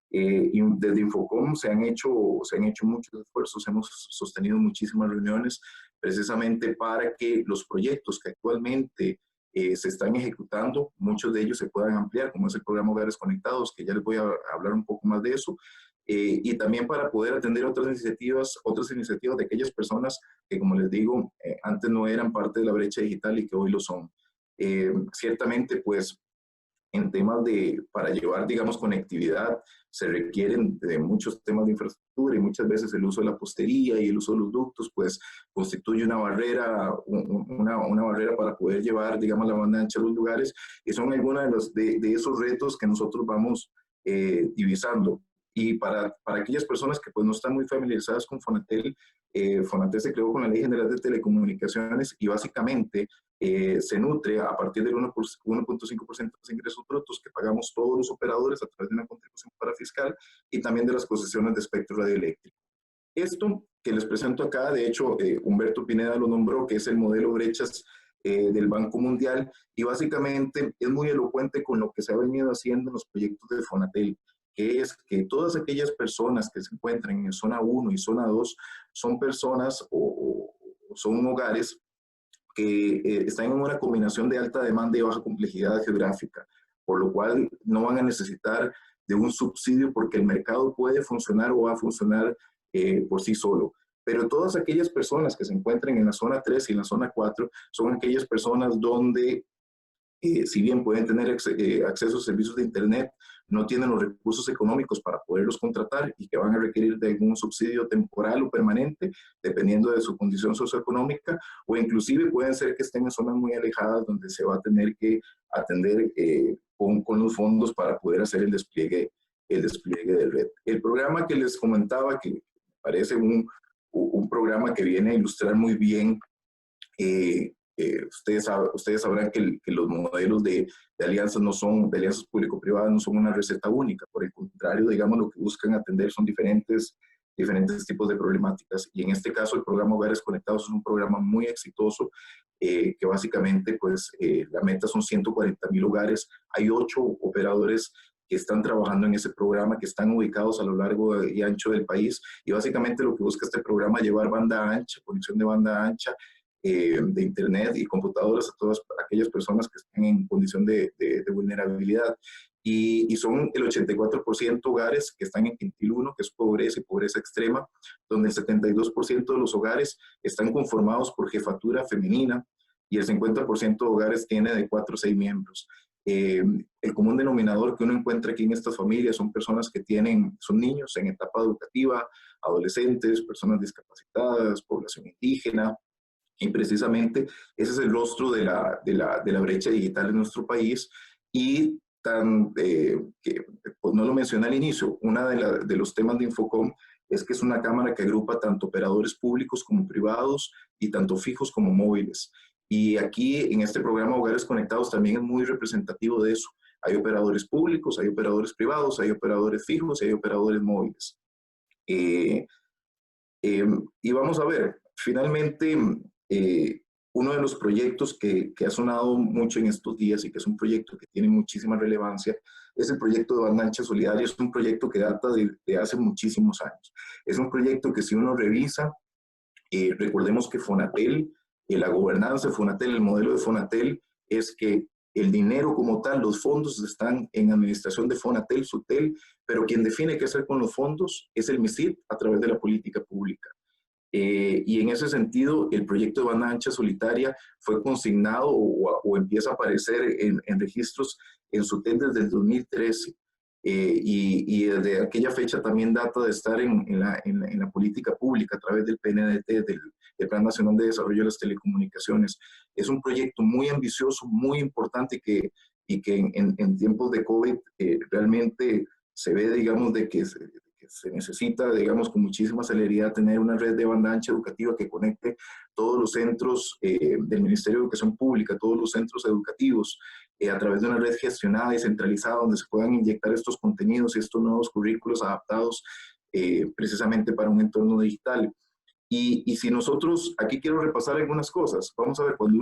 Y desde Infocom se han hecho muchos esfuerzos, hemos sostenido muchísimas reuniones precisamente para que los proyectos que actualmente se están ejecutando, muchos de ellos se puedan ampliar, como es el programa Hogares Conectados, que ya les voy a hablar un poco más de eso, y también para poder atender otras iniciativas de aquellas personas que, como les digo, antes no eran parte de la brecha digital y que hoy lo son. Ciertamente, pues, en temas para llevar, digamos, conectividad, se requieren de muchos temas de infraestructura, y muchas veces el uso de la postería y el uso de los ductos, pues, constituye una barrera para poder llevar, digamos, la banda ancha a los lugares, y son algunos de esos retos que nosotros vamos divisando. Y para aquellas personas que pues no están muy familiarizadas con Fonatel, Fonatel se creó con la Ley General de Telecomunicaciones y básicamente se nutre a partir del 1.5% de los ingresos brutos que pagamos todos los operadores a través de una contribución parafiscal y también de las concesiones de espectro radioeléctrico. Esto que les presento acá, de hecho, Humberto Pineda lo nombró, que es el modelo brechas del Banco Mundial, y básicamente es muy elocuente con lo que se ha venido haciendo en los proyectos de Fonatel, que es que todas aquellas personas que se encuentran en zona 1 y zona 2 son personas o son hogares que están en una combinación de alta demanda y baja complejidad geográfica, por lo cual no van a necesitar de un subsidio porque el mercado puede funcionar o va a funcionar por sí solo. Pero todas aquellas personas que se encuentran en la zona 3 y en la zona 4 son aquellas personas donde si bien pueden tener acceso a servicios de Internet, no tienen los recursos económicos para poderlos contratar y que van a requerir de algún subsidio temporal o permanente, dependiendo de su condición socioeconómica, o inclusive pueden ser que estén en zonas muy alejadas donde se va a tener que atender con los fondos para poder hacer el despliegue de red. El programa que les comentaba, que me parece un programa que viene a ilustrar muy bien ustedes sabrán que los modelos de alianzas de alianzas público-privadas no son una receta única. Por el contrario, digamos, lo que buscan atender son diferentes tipos de problemáticas. Y en este caso, el programa Hogares Conectados es un programa muy exitoso, que básicamente, pues, la meta son 140,000 hogares. Hay 8 operadores que están trabajando en ese programa, que están ubicados a lo largo y ancho del país. Y básicamente lo que busca este programa es llevar banda ancha, conexión de banda ancha, de Internet y computadoras a todas aquellas personas que están en condición de vulnerabilidad. Y son el 84% hogares que están en quintil 1, que es pobreza y pobreza extrema, donde el 72% de los hogares están conformados por jefatura femenina y el 50% de hogares tiene de 4 a 6 miembros. El común denominador que uno encuentra aquí en estas familias son personas que son niños en etapa educativa, adolescentes, personas discapacitadas, población indígena, y precisamente ese es el rostro de la brecha digital en nuestro país. Y que pues no lo mencioné al inicio, uno de los temas de Infocom es que es una cámara que agrupa tanto operadores públicos como privados y tanto fijos como móviles. Y aquí en este programa Hogares Conectados también es muy representativo de eso. Hay operadores públicos, hay operadores privados, hay operadores fijos y hay operadores móviles. Y vamos a ver, finalmente, uno de los proyectos que ha sonado mucho en estos días y que es un proyecto que tiene muchísima relevancia es el proyecto de banda ancha solidaria. Es un proyecto que data de hace muchísimos años. Es un proyecto que si uno revisa, recordemos que Fonatel, la gobernanza de Fonatel, el modelo de Fonatel es que el dinero como tal, los fondos están en administración de Fonatel, Sutel, pero quien define qué hacer con los fondos es el MISID a través de la política pública. Y en ese sentido, el proyecto de banda ancha solitaria fue consignado o empieza a aparecer en registros en Sutel desde el 2013. Y desde aquella fecha también data de estar en la política pública a través del PNDT, del Plan Nacional de Desarrollo de las Telecomunicaciones. Es un proyecto muy ambicioso, muy importante y que en tiempos de COVID realmente se ve, digamos, de que se necesita, digamos, con muchísima celeridad tener una red de banda ancha educativa que conecte todos los centros del Ministerio de Educación Pública, todos los centros educativos, a través de una red gestionada y centralizada donde se puedan inyectar estos contenidos y estos nuevos currículos adaptados precisamente para un entorno digital. Y si nosotros, aquí quiero repasar algunas cosas, vamos a ver, cuando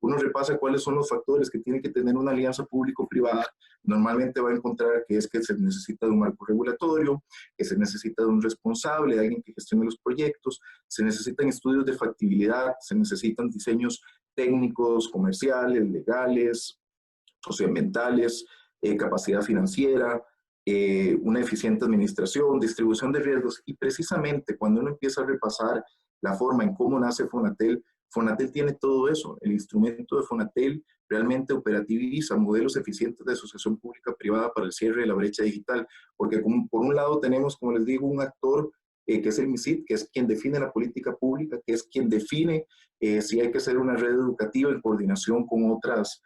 uno repasa cuáles son los factores que tiene que tener una alianza público-privada, normalmente va a encontrar que es que se necesita de un marco regulatorio, que se necesita de un responsable, de alguien que gestione los proyectos, se necesitan estudios de factibilidad, se necesitan diseños técnicos, comerciales, legales, socioambientales, capacidad financiera, una eficiente administración, distribución de riesgos. Y precisamente cuando uno empieza a repasar la forma en cómo nace Fonatel, Fonatel tiene todo eso. El instrumento de Fonatel realmente operativiza modelos eficientes de asociación pública-privada para el cierre de la brecha digital, porque por un lado tenemos, como les digo, un actor que es el MISID, que es quien define la política pública, que es quien define si hay que hacer una red educativa en coordinación con otras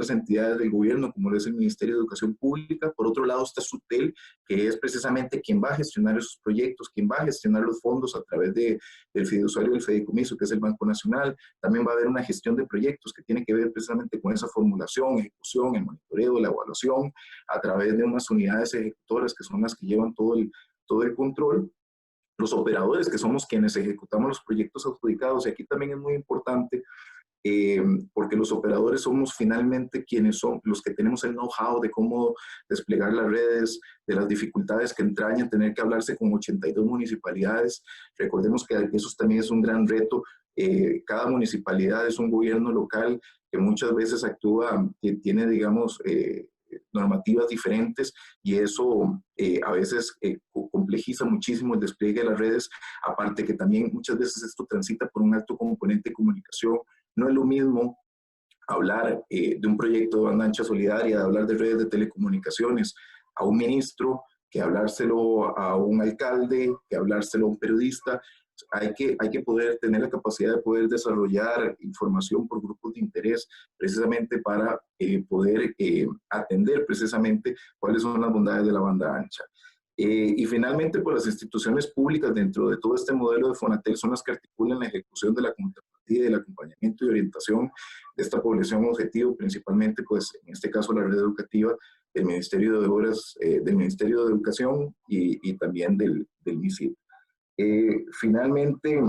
entidades del gobierno, como lo es el Ministerio de Educación Pública. Por otro lado está Sutel, que es precisamente quien va a gestionar esos proyectos, quien va a gestionar los fondos a través del fiduciario del fideicomiso, que es el Banco Nacional. También va a haber una gestión de proyectos que tiene que ver precisamente con esa formulación, ejecución, el monitoreo, la evaluación, a través de unas unidades ejecutoras que son las que llevan todo el control. Los operadores, que somos quienes ejecutamos los proyectos adjudicados, y aquí también es muy importante porque los operadores somos finalmente quienes son los que tenemos el know-how de cómo desplegar las redes, de las dificultades que entraña tener que hablarse con 82 municipalidades. Recordemos que eso también es un gran reto. Cada municipalidad es un gobierno local que muchas veces actúa, que tiene, digamos, normativas diferentes, y eso a veces complejiza muchísimo el despliegue de las redes, aparte que también muchas veces esto transita por un alto componente de comunicación. No es lo mismo hablar de un proyecto de banda ancha solidaria, de hablar de redes de telecomunicaciones a un ministro, que hablárselo a un alcalde, que hablárselo a un periodista. Hay que poder tener la capacidad de poder desarrollar información por grupos de interés, precisamente para poder atender precisamente cuáles son las bondades de la banda ancha. Y finalmente, pues las instituciones públicas dentro de todo este modelo de Fonatel son las que articulan la ejecución de la contrapartida, del acompañamiento y orientación de esta población objetivo, principalmente, pues en este caso, la red educativa del Ministerio de Obras, del Ministerio de Educación y también del MISID. Finalmente,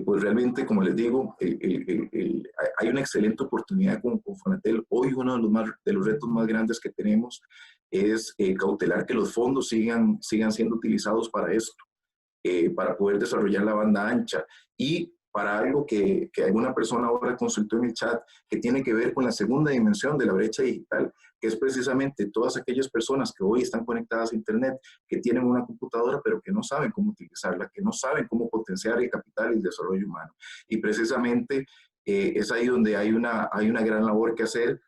pues realmente, como les digo, hay una excelente oportunidad con Fonatel. Hoy uno de los retos más grandes que tenemos es cautelar que los fondos sigan siendo utilizados para esto, para poder desarrollar la banda ancha, y para algo que alguna persona ahora consultó en el chat, que tiene que ver con la segunda dimensión de la brecha digital, que es precisamente todas aquellas personas que hoy están conectadas a Internet, que tienen una computadora, pero que no saben cómo utilizarla, que no saben cómo potenciar el capital y el desarrollo humano. Y precisamente es ahí donde hay una gran labor que hacer.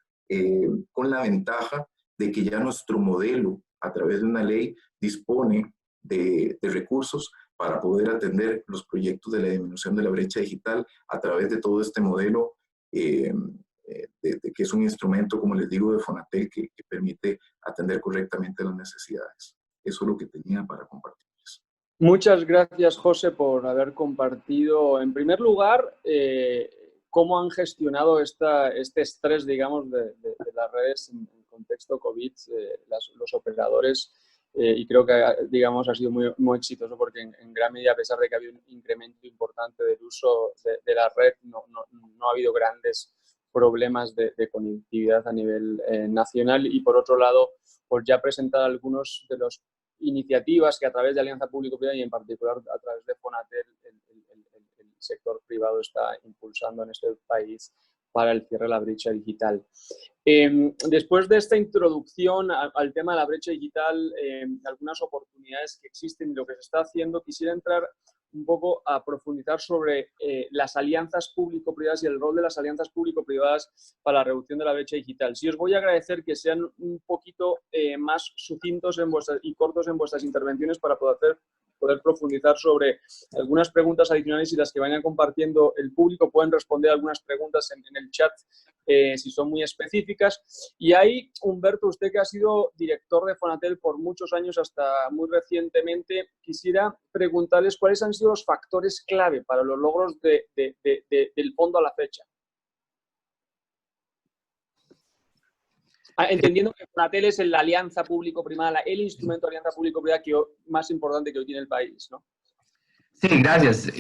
con la ventaja de que ya nuestro modelo, a través de una ley, dispone de recursos para poder atender los proyectos de la disminución de la brecha digital a través de todo este modelo, que es un instrumento, como les digo, de Fonatel que permite atender correctamente las necesidades. Eso es lo que tenía para compartirles.
Muchas gracias, José, por haber compartido, en primer lugar, cómo han gestionado este estrés, digamos, de las redes en contexto COVID, los operadores, y creo que, digamos, ha sido muy exitoso porque en gran medida, a pesar de que ha habido un incremento importante del uso de la red, no ha habido grandes problemas de conectividad a nivel nacional. Y por otro lado, pues ya presentar algunos de los iniciativas que a través de Alianza Público-Privada y en particular a través de Fonatel el sector privado está impulsando en este país para el cierre de la brecha digital. Después de esta introducción al tema de la brecha digital, algunas oportunidades que existen y lo que se está haciendo, quisiera entrar un poco a profundizar sobre las alianzas público-privadas y el rol de las alianzas público-privadas para la reducción de la brecha digital. Sí os voy a agradecer que sean un poquito más sucintos y cortos en vuestras intervenciones para poder profundizar sobre algunas preguntas adicionales, y las que vayan compartiendo el público pueden responder algunas preguntas en el chat si son muy específicas. Y ahí, Humberto, usted que ha sido director de Fonatel por muchos años hasta muy recientemente, quisiera preguntarles cuáles han sido los factores clave para los logros del fondo a la fecha. Entendiendo que Fonatel es la alianza público-privada, el instrumento de alianza público-privada más importante que hoy tiene el país, ¿no?
Sí, gracias.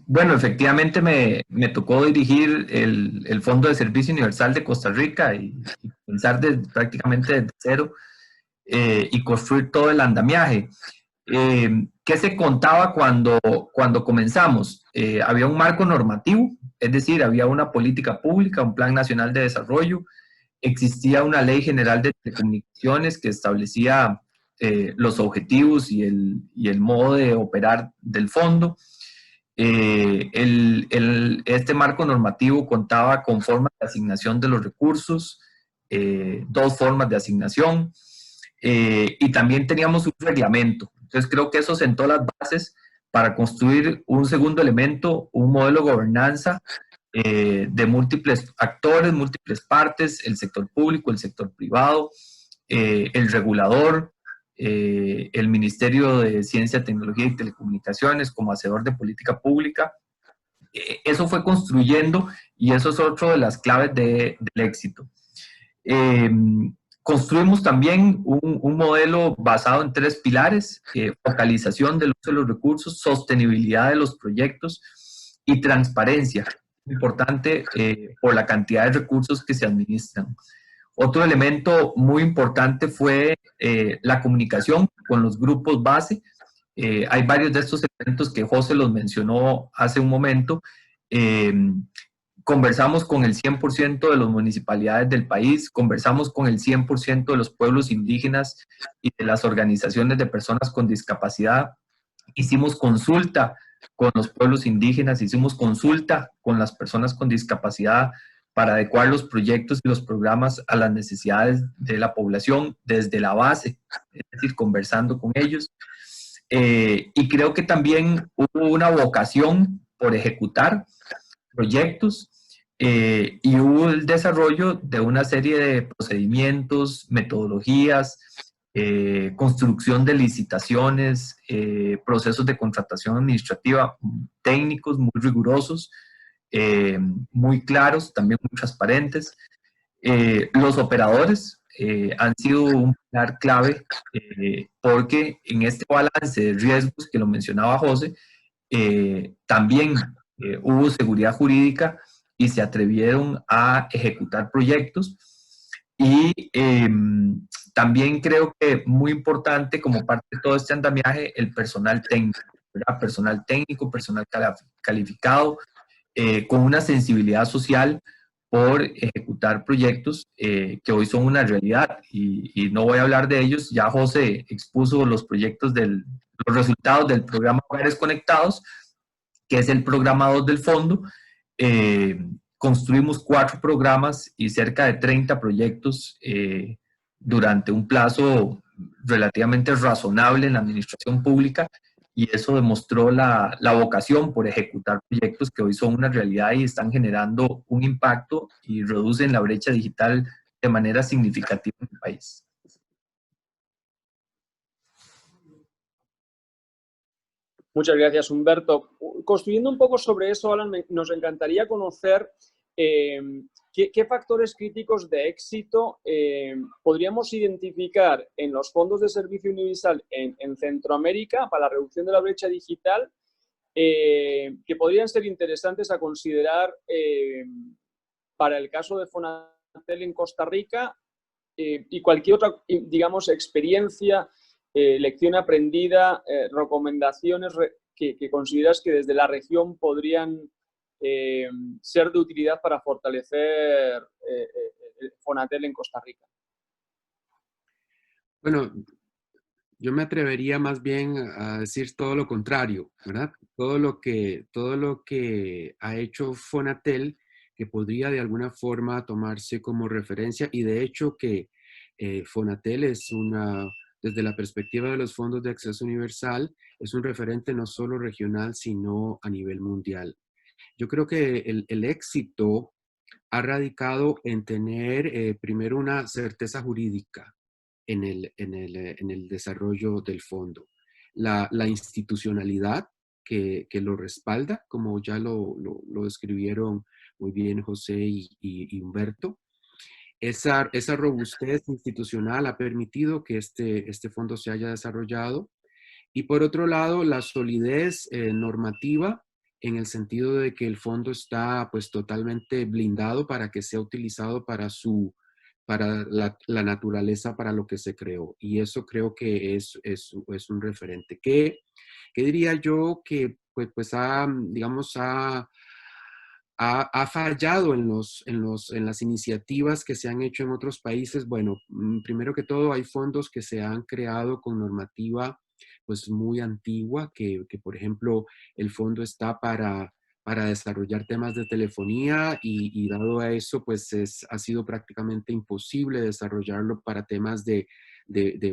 Bueno, efectivamente me tocó dirigir el Fondo de Servicio Universal de Costa Rica y pensar prácticamente desde cero y construir todo el andamiaje. ¿Qué se contaba cuando comenzamos? Había un marco normativo, es decir, había una política pública, un Plan Nacional de Desarrollo, existía una Ley General de Telecomunicaciones que establecía los objetivos y el modo de operar del fondo. Este marco normativo contaba con formas de asignación de los recursos, 2 formas de asignación, y también teníamos un reglamento. Entonces creo que eso sentó las bases para construir un segundo elemento, un modelo de gobernanza de múltiples actores, múltiples partes, el sector público, el sector privado, el regulador, el Ministerio de Ciencia, Tecnología y Telecomunicaciones como hacedor de política pública. Eso fue construyendo y eso es otro de las claves del éxito. Construimos también un modelo basado en 3 pilares: focalización del uso de los recursos, sostenibilidad de los proyectos y transparencia, importante por la cantidad de recursos que se administran. Otro elemento muy importante fue la comunicación con los grupos base. Hay varios de estos elementos que José los mencionó hace un momento. Conversamos con el 100% de las municipalidades del país, conversamos con el 100% de los pueblos indígenas y de las organizaciones de personas con discapacidad. Hicimos consulta con los pueblos indígenas, hicimos consulta con las personas con discapacidad para adecuar los proyectos y los programas a las necesidades de la población desde la base, es decir, conversando con ellos. Y creo que también hubo una vocación por ejecutar proyectos y hubo el desarrollo de una serie de procedimientos, metodologías, construcción de licitaciones, procesos de contratación administrativa técnicos muy rigurosos, muy claros, también muy transparentes. Los operadores han sido un pilar clave porque en este balance de riesgos que lo mencionaba José, también hubo seguridad jurídica y se atrevieron a ejecutar proyectos. Y también creo que muy importante como parte de todo este andamiaje, el personal técnico, ¿verdad? Personal técnico, personal calificado, con una sensibilidad social por ejecutar proyectos que hoy son una realidad. Y no voy a hablar de ellos, ya José expuso los proyectos los resultados del programa Hogares Conectados, que es el programa 2 del fondo, construimos 4 programas y cerca de 30 proyectos durante un plazo relativamente razonable en la administración pública, y eso demostró la vocación por ejecutar proyectos que hoy son una realidad y están generando un impacto y reducen la brecha digital de manera significativa en el país.
Muchas gracias, Humberto. Construyendo un poco sobre eso, Alan, nos encantaría conocer qué factores críticos de éxito podríamos identificar en los fondos de servicio universal en Centroamérica para la reducción de la brecha digital, que podrían ser interesantes a considerar para el caso de Fonatel en Costa Rica, y cualquier otra, digamos, experiencia, lección aprendida, recomendaciones que consideras que desde la región podrían ser de utilidad para fortalecer Fonatel en Costa Rica.
Bueno, yo me atrevería más bien a decir todo lo contrario, ¿verdad? Todo lo que ha hecho Fonatel, que podría de alguna forma tomarse como referencia, y de hecho que Fonatel es desde la perspectiva de los fondos de acceso universal, es un referente no solo regional, sino a nivel mundial. Yo creo que el éxito ha radicado en tener primero una certeza jurídica en el desarrollo del fondo. La institucionalidad que lo respalda, como ya lo describieron muy bien José y Humberto. Esa robustez institucional ha permitido que este fondo se haya desarrollado. Y por otro lado, la solidez normativa, en el sentido de que el fondo está pues totalmente blindado para que sea utilizado para la naturaleza para lo que se creó. Y eso creo que es un referente. ¿Qué diría yo que pues digamos, ha fallado en las iniciativas que se han hecho en otros países? Bueno, primero que todo, hay fondos que se han creado con normativa pues muy antigua, que por ejemplo el fondo está para desarrollar temas de telefonía, y dado a eso pues ha sido prácticamente imposible desarrollarlo para temas de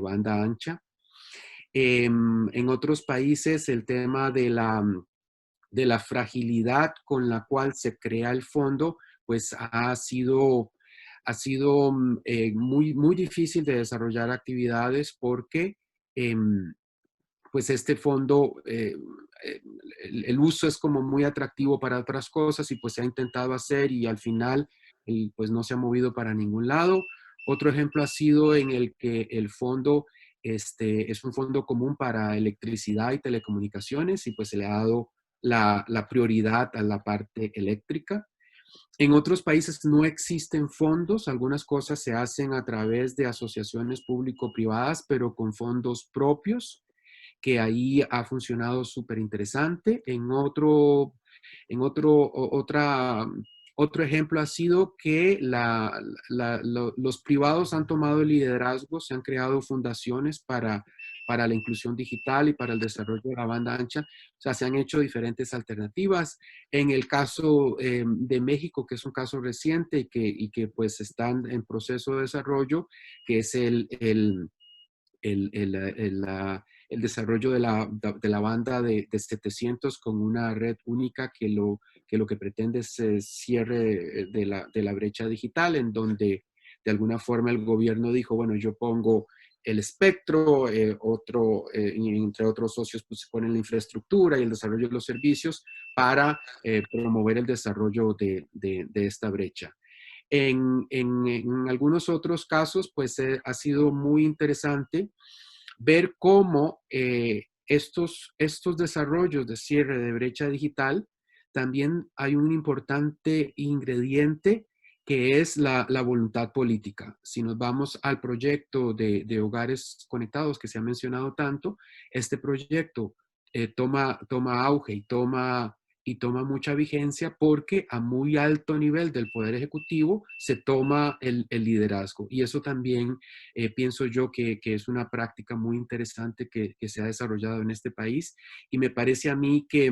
banda ancha. En otros países el tema de la fragilidad con la cual se crea el fondo, pues ha sido muy, muy difícil de desarrollar actividades porque pues este fondo, el uso es como muy atractivo para otras cosas, y pues se ha intentado hacer y al final pues no se ha movido para ningún lado. Otro ejemplo ha sido en el que el fondo es un fondo común para electricidad y telecomunicaciones, y pues se le ha dado la prioridad a la parte eléctrica. En otros países no existen fondos, algunas cosas se hacen a través de asociaciones público-privadas, pero con fondos propios, que ahí ha funcionado súper interesante. Otro ejemplo ha sido que los privados han tomado el liderazgo, se han creado fundaciones para la inclusión digital y para el desarrollo de la banda ancha. O sea, se han hecho diferentes alternativas. En el caso de México, que es un caso reciente y que pues están en proceso de desarrollo, que es el desarrollo de la banda de 700 con una red única que lo que pretende es cierre de la brecha digital, en donde de alguna forma el gobierno dijo, bueno, yo pongo el espectro, y entre otros socios pues ponen la infraestructura y el desarrollo de los servicios para promover el desarrollo de esta brecha. En algunos otros casos, pues ha sido muy interesante ver cómo estos desarrollos de cierre de brecha digital, también hay un importante ingrediente que es la voluntad política. Si nos vamos al proyecto de hogares conectados que se ha mencionado tanto, este proyecto toma auge y toma mucha vigencia porque a muy alto nivel del Poder Ejecutivo se toma el liderazgo. Y eso también pienso yo que es una práctica muy interesante que se ha desarrollado en este país. Y me parece a mí que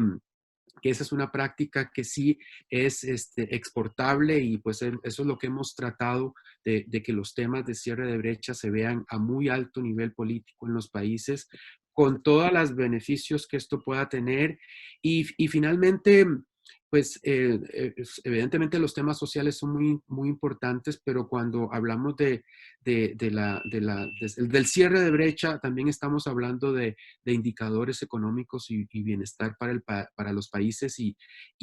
que esa es una práctica que sí es exportable, y pues eso es lo que hemos tratado de que los temas de cierre de brecha se vean a muy alto nivel político en los países, con todos los beneficios que esto pueda tener. Y finalmente, pues evidentemente los temas sociales son muy, muy importantes, pero cuando hablamos del cierre de brecha, también estamos hablando de indicadores económicos y bienestar para los países, y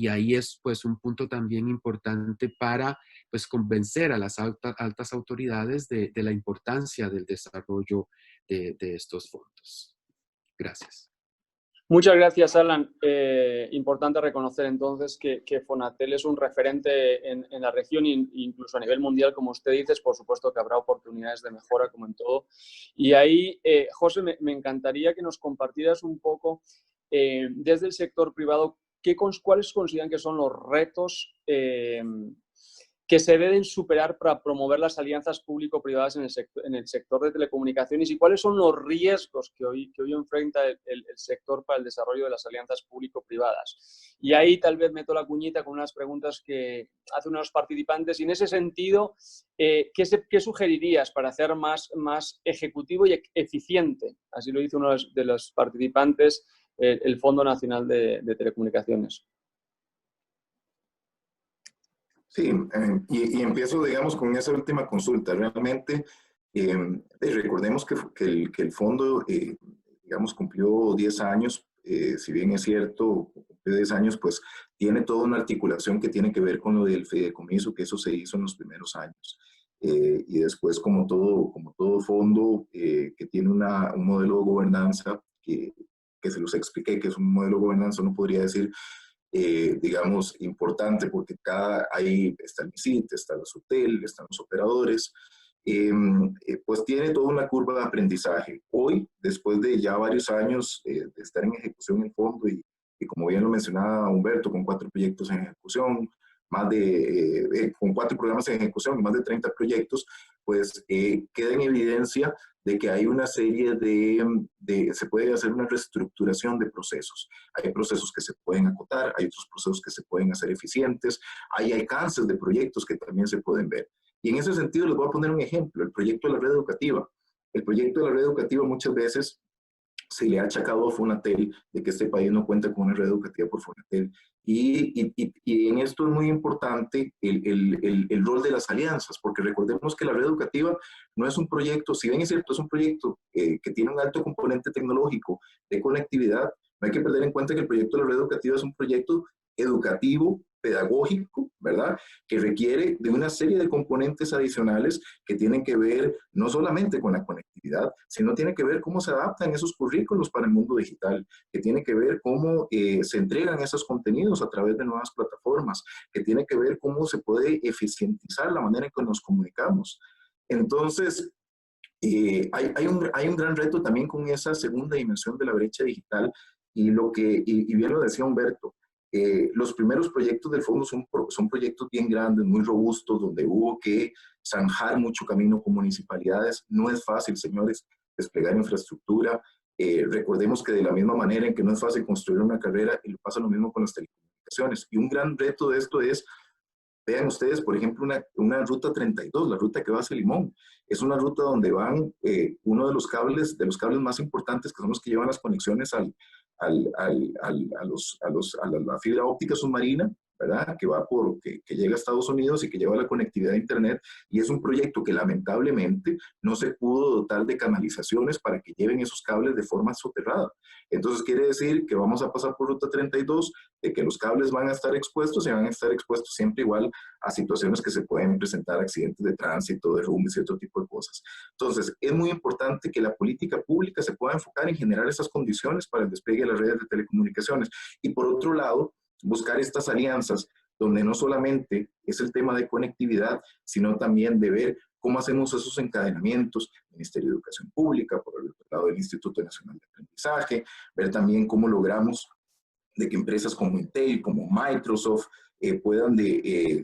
ahí es pues un punto también importante para pues convencer a las altas autoridades de la importancia del desarrollo de estos fondos. Gracias.
Muchas gracias, Alan. Importante reconocer entonces que Fonatel es un referente en la región e incluso a nivel mundial, como usted dice. Por supuesto que habrá oportunidades de mejora, como en todo. Y ahí, José, me encantaría que nos compartieras un poco desde el sector privado cuáles consideran que son los retos que se deben superar para promover las alianzas público-privadas en el sector de telecomunicaciones, y cuáles son los riesgos que hoy enfrenta el sector para el desarrollo de las alianzas público-privadas. Y ahí tal vez meto la cuñita con unas preguntas que hacen unos participantes, y en ese sentido, ¿qué sugerirías para hacer más ejecutivo y eficiente? Así lo dice uno de los participantes, el Fondo Nacional de Telecomunicaciones.
Sí, y empiezo, digamos, con esa última consulta. Realmente, recordemos que el fondo, digamos, cumplió 10 años. Si bien es cierto, cumplió 10 años, pues tiene toda una articulación que tiene que ver con lo del fideicomiso, que eso se hizo en los primeros años. Y después, como todo fondo que tiene un modelo de gobernanza, que se los expliqué, que es un modelo de gobernanza, uno podría decir, digamos, importante, porque ahí está el MISIT, está la SUTEL, están los operadores, pues tiene toda una curva de aprendizaje. Hoy, después de ya varios años de estar en ejecución el fondo, y como bien lo mencionaba Humberto, con 4 proyectos en ejecución, con 4 programas en ejecución y más de 30 proyectos, pues queda en evidencia de que hay una serie se puede hacer una reestructuración de procesos. Hay procesos que se pueden acotar, hay otros procesos que se pueden hacer eficientes, hay alcances de proyectos que también se pueden ver. Y en ese sentido les voy a poner un ejemplo, el proyecto de la red educativa. El proyecto de la red educativa muchas veces se le ha achacado a Fonatel de que este país no cuenta con una red educativa por Fonatel. Y en esto es muy importante el rol de las alianzas, porque recordemos que la red educativa no es un proyecto, si bien es cierto, es un proyecto que tiene un alto componente tecnológico de conectividad, no hay que perder en cuenta que el proyecto de la red educativa es un proyecto educativo, pedagógico, ¿verdad? Que requiere de una serie de componentes adicionales que tienen que ver no solamente con la conectividad, sino tiene que ver cómo se adaptan esos currículos para el mundo digital, que tiene que ver cómo se entregan esos contenidos a través de nuevas plataformas, que tiene que ver cómo se puede eficientizar la manera en que nos comunicamos. Entonces, hay un gran reto también con esa segunda dimensión de la brecha digital, y bien lo decía Humberto, los primeros proyectos del fondo son proyectos bien grandes, muy robustos, donde hubo que zanjar mucho camino con municipalidades. No es fácil, señores, desplegar infraestructura. Recordemos que de la misma manera en que no es fácil construir una carrera, y pasa lo mismo con las telecomunicaciones. Y un gran reto de esto es, vean ustedes, por ejemplo, una ruta 32, la ruta que va hacia Limón. Es una ruta donde van uno de los cables más importantes, que son los que llevan las conexiones a la fibra óptica submarina, ¿verdad? Que llega a Estados Unidos y que lleva la conectividad a Internet, y es un proyecto que lamentablemente no se pudo dotar de canalizaciones para que lleven esos cables de forma soterrada. Entonces quiere decir que vamos a pasar por ruta 32, de que los cables van a estar expuestos, y van a estar expuestos siempre igual a situaciones que se pueden presentar, accidentes de tránsito, derrumbes y otro tipo de cosas. Entonces, es muy importante que la política pública se pueda enfocar en generar esas condiciones para el despliegue de las redes de telecomunicaciones. Y por otro lado, buscar estas alianzas donde no solamente es el tema de conectividad, sino también de ver cómo hacemos esos encadenamientos, Ministerio de Educación Pública, por el otro lado del Instituto Nacional de Aprendizaje, ver también cómo logramos de que empresas como Intel, como Microsoft, puedan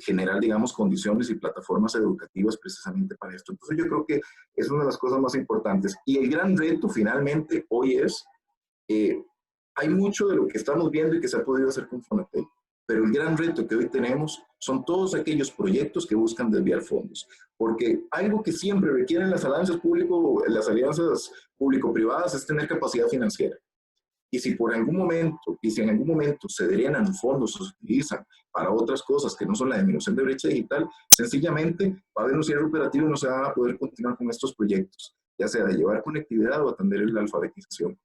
generar, digamos, condiciones y plataformas educativas precisamente para esto. Entonces yo creo que es una de las cosas más importantes. Y el gran reto finalmente hoy es, hay mucho de lo que estamos viendo y que se ha podido hacer con Fonatel, pero el gran reto que hoy tenemos son todos aquellos proyectos que buscan desviar fondos, porque algo que siempre requieren las alianzas público-privadas es tener capacidad financiera. Y si en algún momento se drenan los fondos o se utilizan para otras cosas que no son la disminución de brecha digital, sencillamente va a haber un cierre operativo y no se van a poder continuar con estos proyectos, ya sea de llevar conectividad o atender la alfabetización.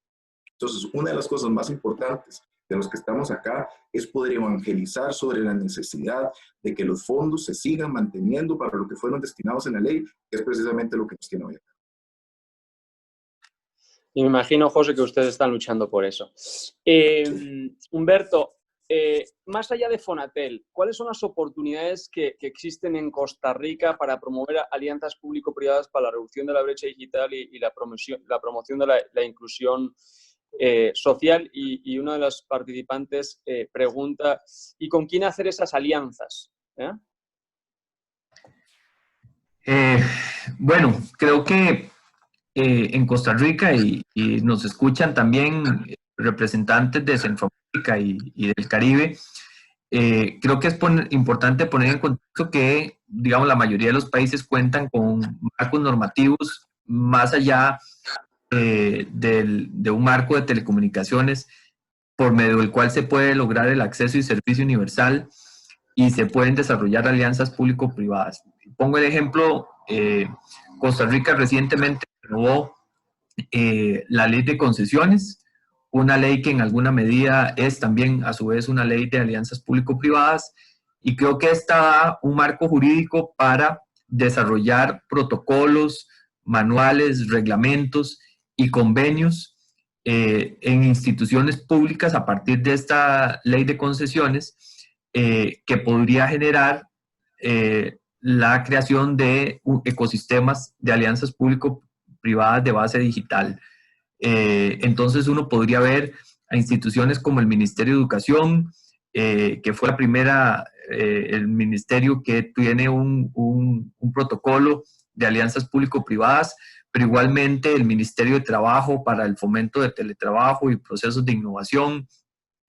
Entonces, una de las cosas más importantes de los que estamos acá es poder evangelizar sobre la necesidad de que los fondos se sigan manteniendo para lo que fueron destinados en la ley, que es precisamente lo que nos tiene hoy acá.
Y me imagino, José, que ustedes están luchando por eso. Humberto, más allá de Fonatel, ¿cuáles son las oportunidades que existen en Costa Rica para promover alianzas público-privadas para la reducción de la brecha digital y la promoción de la inclusión social? Y una de las participantes pregunta, ¿y con quién hacer esas alianzas?
Bueno, creo que en Costa Rica y nos escuchan también representantes de Centroamérica y del Caribe, creo que es importante poner en contexto que, digamos, la mayoría de los países cuentan con marcos normativos más allá de un marco de telecomunicaciones por medio del cual se puede lograr el acceso y servicio universal y se pueden desarrollar alianzas público-privadas. Pongo el ejemplo, Costa Rica recientemente renovó la ley de concesiones, una ley que en alguna medida es también a su vez una ley de alianzas público-privadas, y creo que esta da un marco jurídico para desarrollar protocolos, manuales, reglamentos y convenios en instituciones públicas a partir de esta ley de concesiones que podría generar la creación de ecosistemas de alianzas público-privadas de base digital. Entonces uno podría ver a instituciones como el Ministerio de Educación, que fue la primera, el ministerio que tiene un protocolo de alianzas público-privadas, pero igualmente el Ministerio de Trabajo para el fomento de teletrabajo y procesos de innovación.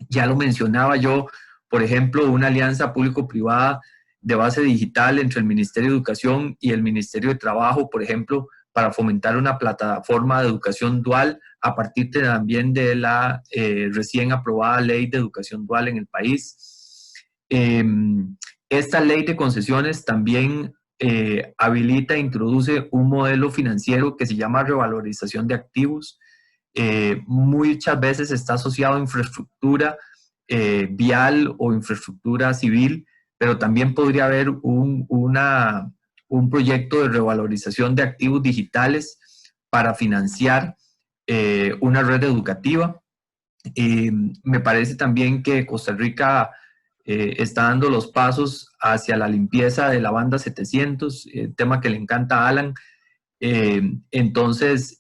Ya lo mencionaba yo, por ejemplo, una alianza público-privada de base digital entre el Ministerio de Educación y el Ministerio de Trabajo, por ejemplo, para fomentar una plataforma de educación dual a partir también de la recién aprobada ley de educación dual en el país. Esta ley de concesiones también habilita e introduce un modelo financiero que se llama revalorización de activos. Muchas veces está asociado a infraestructura vial o infraestructura civil, pero también podría haber un proyecto de revalorización de activos digitales para financiar una red educativa. Me parece también que Costa Rica está dando los pasos hacia la limpieza de la banda 700, tema que le encanta a Alan. Entonces,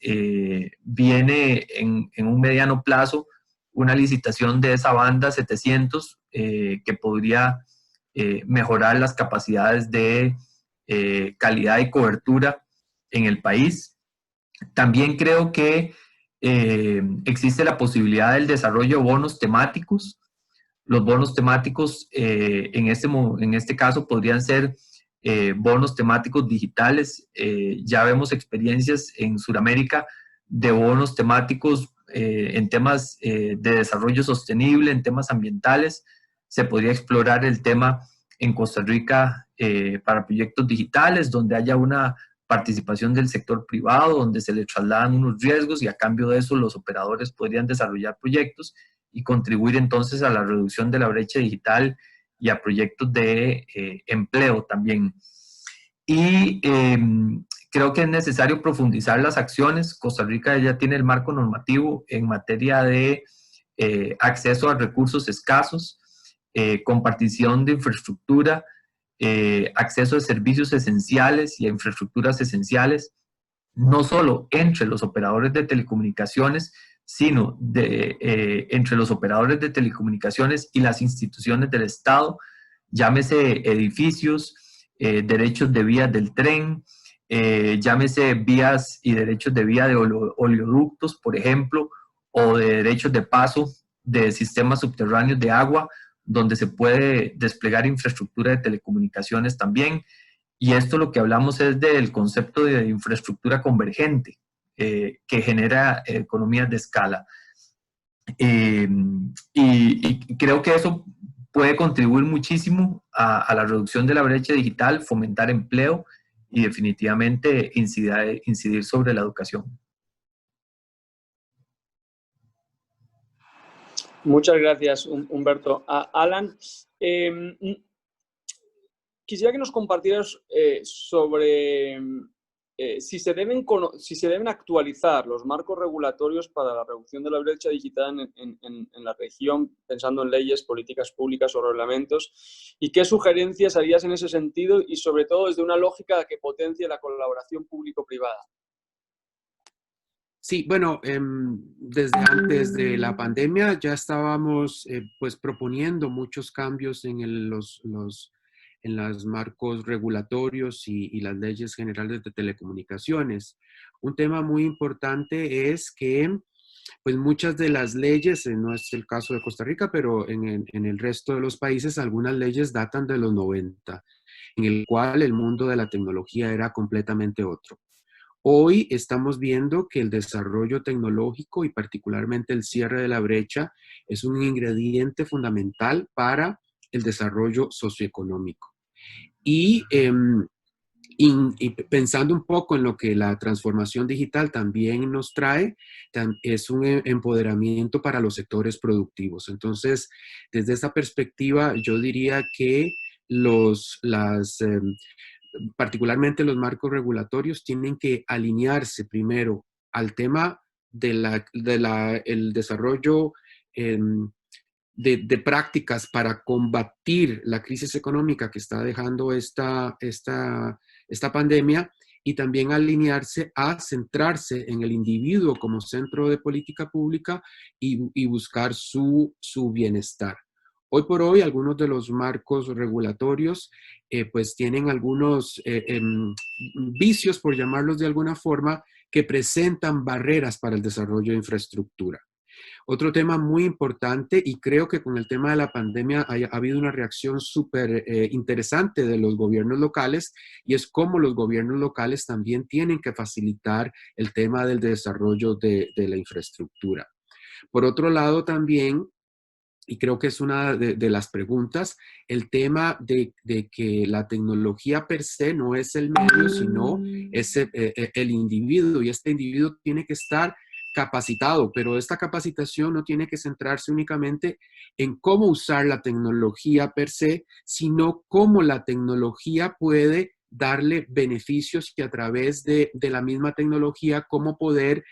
viene en un mediano plazo una licitación de esa banda 700 que podría mejorar las capacidades de calidad y cobertura en el país. También creo que existe la posibilidad del desarrollo de bonos temáticos. Los bonos temáticos en este caso podrían ser bonos temáticos digitales. Ya vemos experiencias en Sudamérica de bonos temáticos en temas de desarrollo sostenible, en temas ambientales. Se podría explorar el tema en Costa Rica para proyectos digitales, donde haya una participación del sector privado, donde se le trasladan unos riesgos y a cambio de eso los operadores podrían desarrollar proyectos y contribuir entonces a la reducción de la brecha digital y a proyectos de empleo también. Y creo que es necesario profundizar las acciones. Costa Rica ya tiene el marco normativo en materia de acceso a recursos escasos, compartición de infraestructura, acceso a servicios esenciales y a infraestructuras esenciales, no solo entre los operadores de telecomunicaciones, sino entre los operadores de telecomunicaciones y las instituciones del Estado, llámese edificios, derechos de vías del tren, llámese vías y derechos de vía de oleoductos, por ejemplo, o de derechos de paso de sistemas subterráneos de agua, donde se puede desplegar infraestructura de telecomunicaciones también. Y esto lo que hablamos es del concepto de infraestructura convergente, que genera economías de escala. Y creo que eso puede contribuir muchísimo a la reducción de la brecha digital, fomentar empleo y definitivamente incidir sobre la educación.
Muchas gracias, Humberto. Alan, quisiera que nos compartieras sobre si se deben actualizar los marcos regulatorios para la reducción de la brecha digital en la región, pensando en leyes, políticas públicas o reglamentos, y qué sugerencias harías en ese sentido y sobre todo desde una lógica que potencie la colaboración público-privada.
Sí, bueno, desde antes de la pandemia ya estábamos pues proponiendo muchos cambios en los marcos regulatorios y las leyes generales de telecomunicaciones. Un tema muy importante es que pues muchas de las leyes, no es el caso de Costa Rica, pero en el resto de los países, algunas leyes datan de los 90, en el cual el mundo de la tecnología era completamente otro. Hoy estamos viendo que el desarrollo tecnológico y particularmente el cierre de la brecha es un ingrediente fundamental para el desarrollo socioeconómico. Y pensando un poco en lo que la transformación digital también nos trae, es un empoderamiento para los sectores productivos. Entonces, desde esa perspectiva, yo diría que particularmente los marcos regulatorios tienen que alinearse primero al tema del desarrollo de prácticas para combatir la crisis económica que está dejando esta pandemia, y también alinearse a centrarse en el individuo como centro de política pública y buscar su bienestar. Hoy por hoy, algunos de los marcos regulatorios pues tienen algunos vicios, por llamarlos de alguna forma, que presentan barreras para el desarrollo de infraestructura. Otro tema muy importante, y creo que con el tema de la pandemia ha habido una reacción súper interesante de los gobiernos locales, y es cómo los gobiernos locales también tienen que facilitar el tema del desarrollo de la infraestructura. Por otro lado también, y creo que es una de las preguntas, el tema de que la tecnología per se no es el medio, sino es el individuo, y este individuo tiene que estar capacitado, pero esta capacitación no tiene que centrarse únicamente en cómo usar la tecnología per se, sino cómo la tecnología puede darle beneficios y a través de la misma tecnología, cómo poder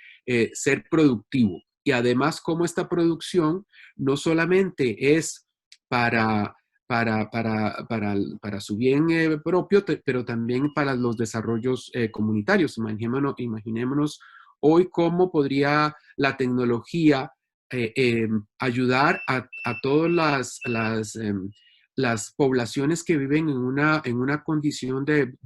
ser productivo. Y además, cómo esta producción no solamente es para su bien propio, pero también para los desarrollos comunitarios. Imaginémonos hoy cómo podría la tecnología ayudar a todas las poblaciones que viven en una condición de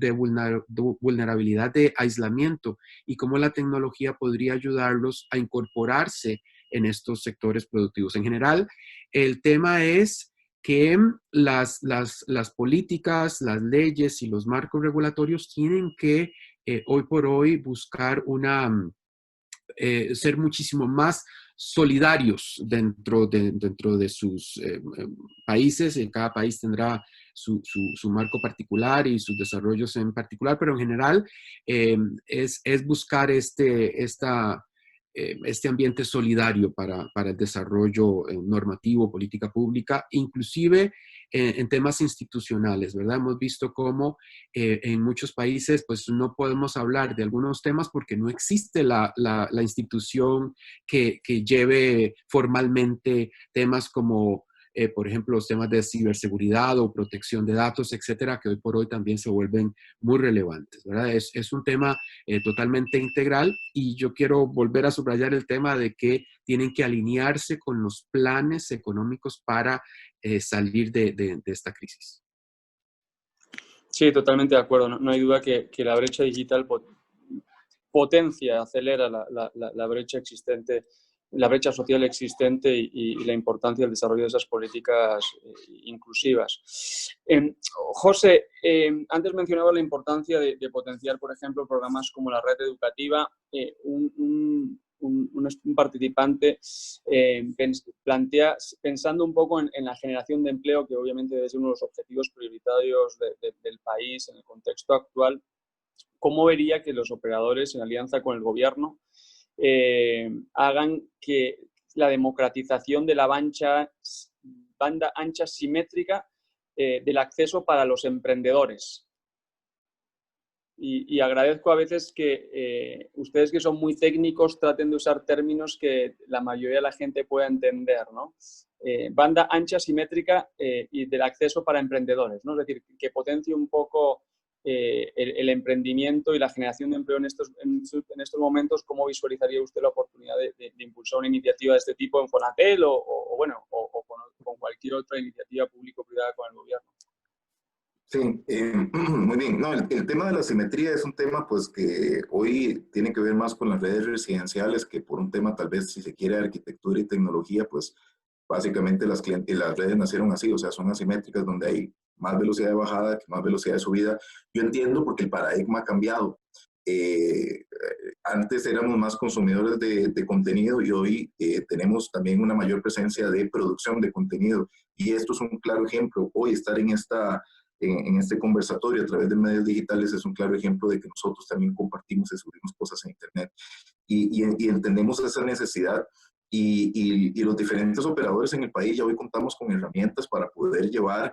vulnerabilidad, de aislamiento, y cómo la tecnología podría ayudarlos a incorporarse en estos sectores productivos. En general, el tema es que las políticas, las leyes y los marcos regulatorios tienen que hoy por hoy buscar ser muchísimo más solidarios dentro de sus países. Cada país tendrá su marco particular y sus desarrollos en particular, pero en general es buscar este ambiente solidario para el desarrollo normativo, política pública, inclusive en temas institucionales, ¿verdad? Hemos visto cómo en muchos países pues no podemos hablar de algunos temas porque no existe la institución que lleve formalmente temas como por ejemplo, los temas de ciberseguridad o protección de datos, etcétera, que hoy por hoy también se vuelven muy relevantes, ¿verdad? Es un tema totalmente integral, y yo quiero volver a subrayar el tema de que tienen que alinearse con los planes económicos para salir de esta crisis.
Sí, totalmente de acuerdo. No hay duda que la brecha digital potencia, acelera la brecha existente la brecha social existente y la importancia del desarrollo de esas políticas inclusivas. José, antes mencionaba la importancia de potenciar, por ejemplo, programas como la red educativa. Un participante plantea, pensando un poco en la generación de empleo, que obviamente es uno de los objetivos prioritarios del país en el contexto actual, ¿cómo vería que los operadores, en alianza con el gobierno, hagan que la democratización de la banda ancha simétrica del acceso para los emprendedores? Y agradezco a veces que ustedes, que son muy técnicos, traten de usar términos que la mayoría de la gente pueda entender, ¿no? Banda ancha simétrica y del acceso para emprendedores, ¿no? Es decir, que potencie un poco el emprendimiento y la generación de empleo en estos momentos. ¿Cómo visualizaría usted la oportunidad de impulsar una iniciativa de este tipo en Fonatel o con cualquier otra iniciativa público-privada con el gobierno?
Sí, muy bien. No, el tema de la simetría es un tema pues que hoy tiene que ver más con las redes residenciales que por un tema tal vez, si se quiere, de arquitectura y tecnología, pues básicamente las redes nacieron así, o sea, son asimétricas donde hay más velocidad de bajada que más velocidad de subida. Yo entiendo porque el paradigma ha cambiado. Antes éramos más consumidores de contenido y hoy tenemos también una mayor presencia de producción de contenido. Y esto es un claro ejemplo. Hoy estar en este conversatorio a través de medios digitales es un claro ejemplo de que nosotros también compartimos y subimos cosas en Internet. Y entendemos esa necesidad. Y los diferentes operadores en el país ya hoy contamos con herramientas para poder llevar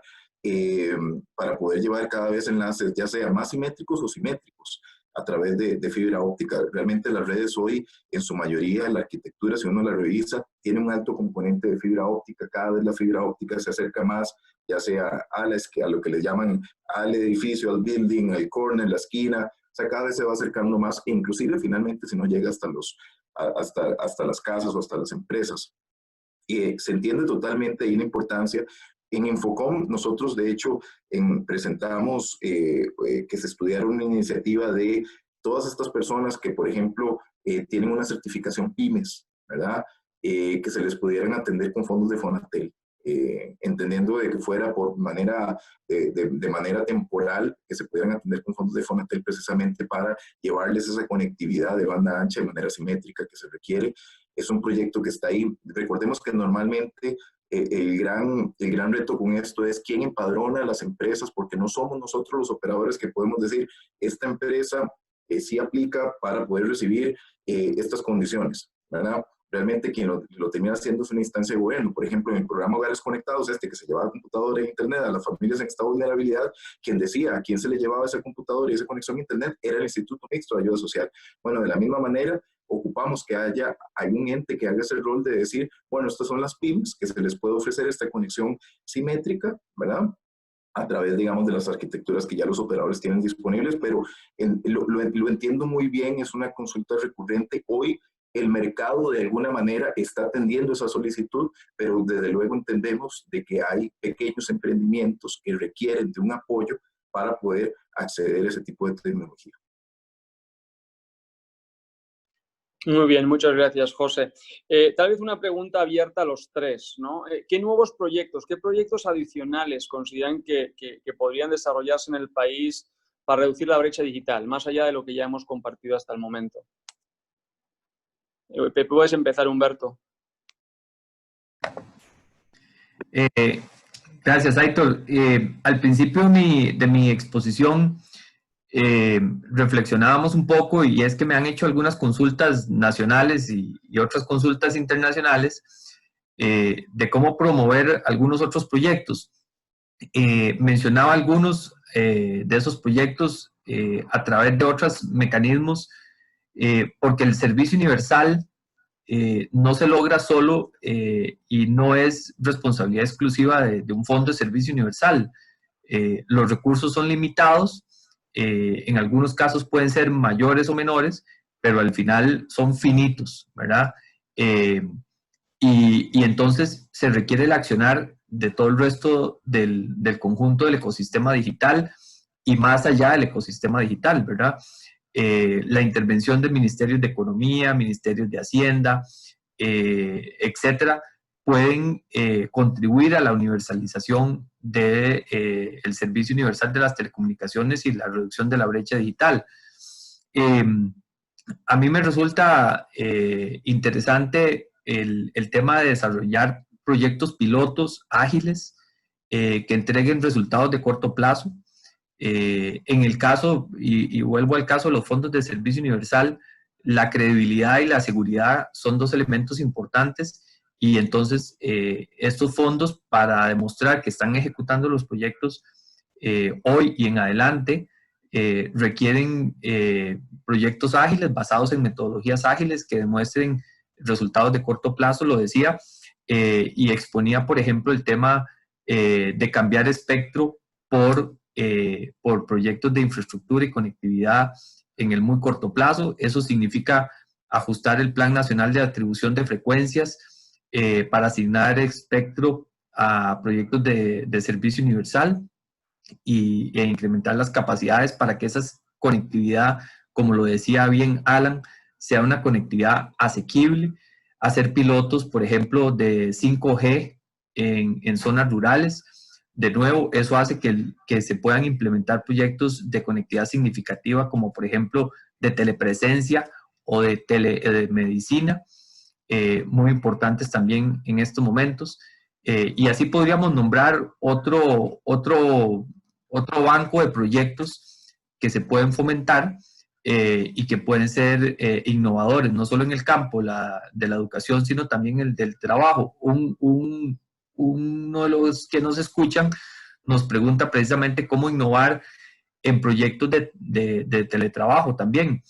cada vez enlaces, ya sea más simétricos o simétricos, a través de fibra óptica. Realmente las redes hoy, en su mayoría, la arquitectura, si uno la revisa, tiene un alto componente de fibra óptica. Cada vez la fibra óptica se acerca más, ya sea a lo que le llaman al edificio, al building, al corner, la esquina. O sea, cada vez se va acercando más, inclusive finalmente si no llega hasta las casas o hasta las empresas. Y se entiende totalmente ahí la importancia. En Infocom, nosotros de hecho presentamos que se estudiara una iniciativa de todas estas personas que, por ejemplo, tienen una certificación PYMES, ¿verdad? Que se les pudieran atender con fondos de Fonatel. Entendiendo de que fuera de manera temporal, que se pudieran atender con fondos de Fonatel precisamente para llevarles esa conectividad de banda ancha de manera simétrica que se requiere. Es un proyecto que está ahí. Recordemos que normalmente el gran reto con esto es quién empadrona a las empresas, porque no somos nosotros los operadores que podemos decir, esta empresa sí aplica para poder recibir estas condiciones, ¿verdad? Realmente quien lo termina haciendo es una instancia de gobierno. Por ejemplo, en el programa Hogares Conectados, que se llevaba computadora e internet a las familias en estado de vulnerabilidad, quien decía a quién se le llevaba esa computadora y esa conexión a internet era el Instituto Mixto de Ayuda Social. Bueno, de la misma manera, ocupamos que hay un ente que haga ese rol de decir, bueno, estas son las pymes que se les puede ofrecer esta conexión simétrica, ¿verdad? A través, digamos, de las arquitecturas que ya los operadores tienen disponibles, pero lo entiendo muy bien, es una consulta recurrente. Hoy el mercado de alguna manera está atendiendo esa solicitud, pero desde luego entendemos de que hay pequeños emprendimientos que requieren de un apoyo para poder acceder a ese tipo de tecnología.
Muy bien, muchas gracias, José. Tal vez una pregunta abierta a los tres, ¿no? ¿Qué nuevos proyectos, qué proyectos adicionales consideran que podrían desarrollarse en el país para reducir la brecha digital, más allá de lo que ya hemos compartido hasta el momento? Puedes empezar, Humberto.
Gracias, Aitor. Al principio de mi exposición reflexionábamos un poco, y es que me han hecho algunas consultas nacionales y otras consultas internacionales de cómo promover algunos otros proyectos. Mencionaba algunos de esos proyectos a través de otros mecanismos, porque el servicio universal no se logra solo y no es responsabilidad exclusiva de un fondo de servicio universal. Los recursos son limitados, en algunos casos pueden ser mayores o menores, pero al final son finitos, ¿verdad? Y entonces se requiere el accionar de todo el resto del conjunto del ecosistema digital y más allá del ecosistema digital, ¿verdad? La intervención de ministerios de Economía, ministerios de Hacienda, etcétera, pueden contribuir a la universalización del servicio universal de las telecomunicaciones y la reducción de la brecha digital. A mí me resulta interesante el tema de desarrollar proyectos pilotos ágiles que entreguen resultados de corto plazo. En el caso, y vuelvo al caso de los fondos de servicio universal, la credibilidad y la seguridad son dos elementos importantes, y entonces estos fondos, para demostrar que están ejecutando los proyectos hoy y en adelante, requieren proyectos ágiles basados en metodologías ágiles que demuestren resultados de corto plazo, lo decía, y exponía, por ejemplo, el tema de cambiar espectro por proyectos de infraestructura y conectividad en el muy corto plazo. Eso significa ajustar el Plan Nacional de Atribución de Frecuencias para asignar espectro a proyectos de servicio universal e incrementar las capacidades para que esa conectividad, como lo decía bien Alan, sea una conectividad asequible. Hacer pilotos, por ejemplo, de 5G en zonas rurales. De nuevo, eso hace que se puedan implementar proyectos de conectividad significativa, como por ejemplo de telepresencia o de telemedicina, muy importantes también en estos momentos. Y así podríamos nombrar otro banco de proyectos que se pueden fomentar y que pueden ser innovadores, no solo en el campo de la educación, sino también el del trabajo. Uno de los que nos escuchan nos pregunta precisamente cómo innovar en proyectos de teletrabajo también.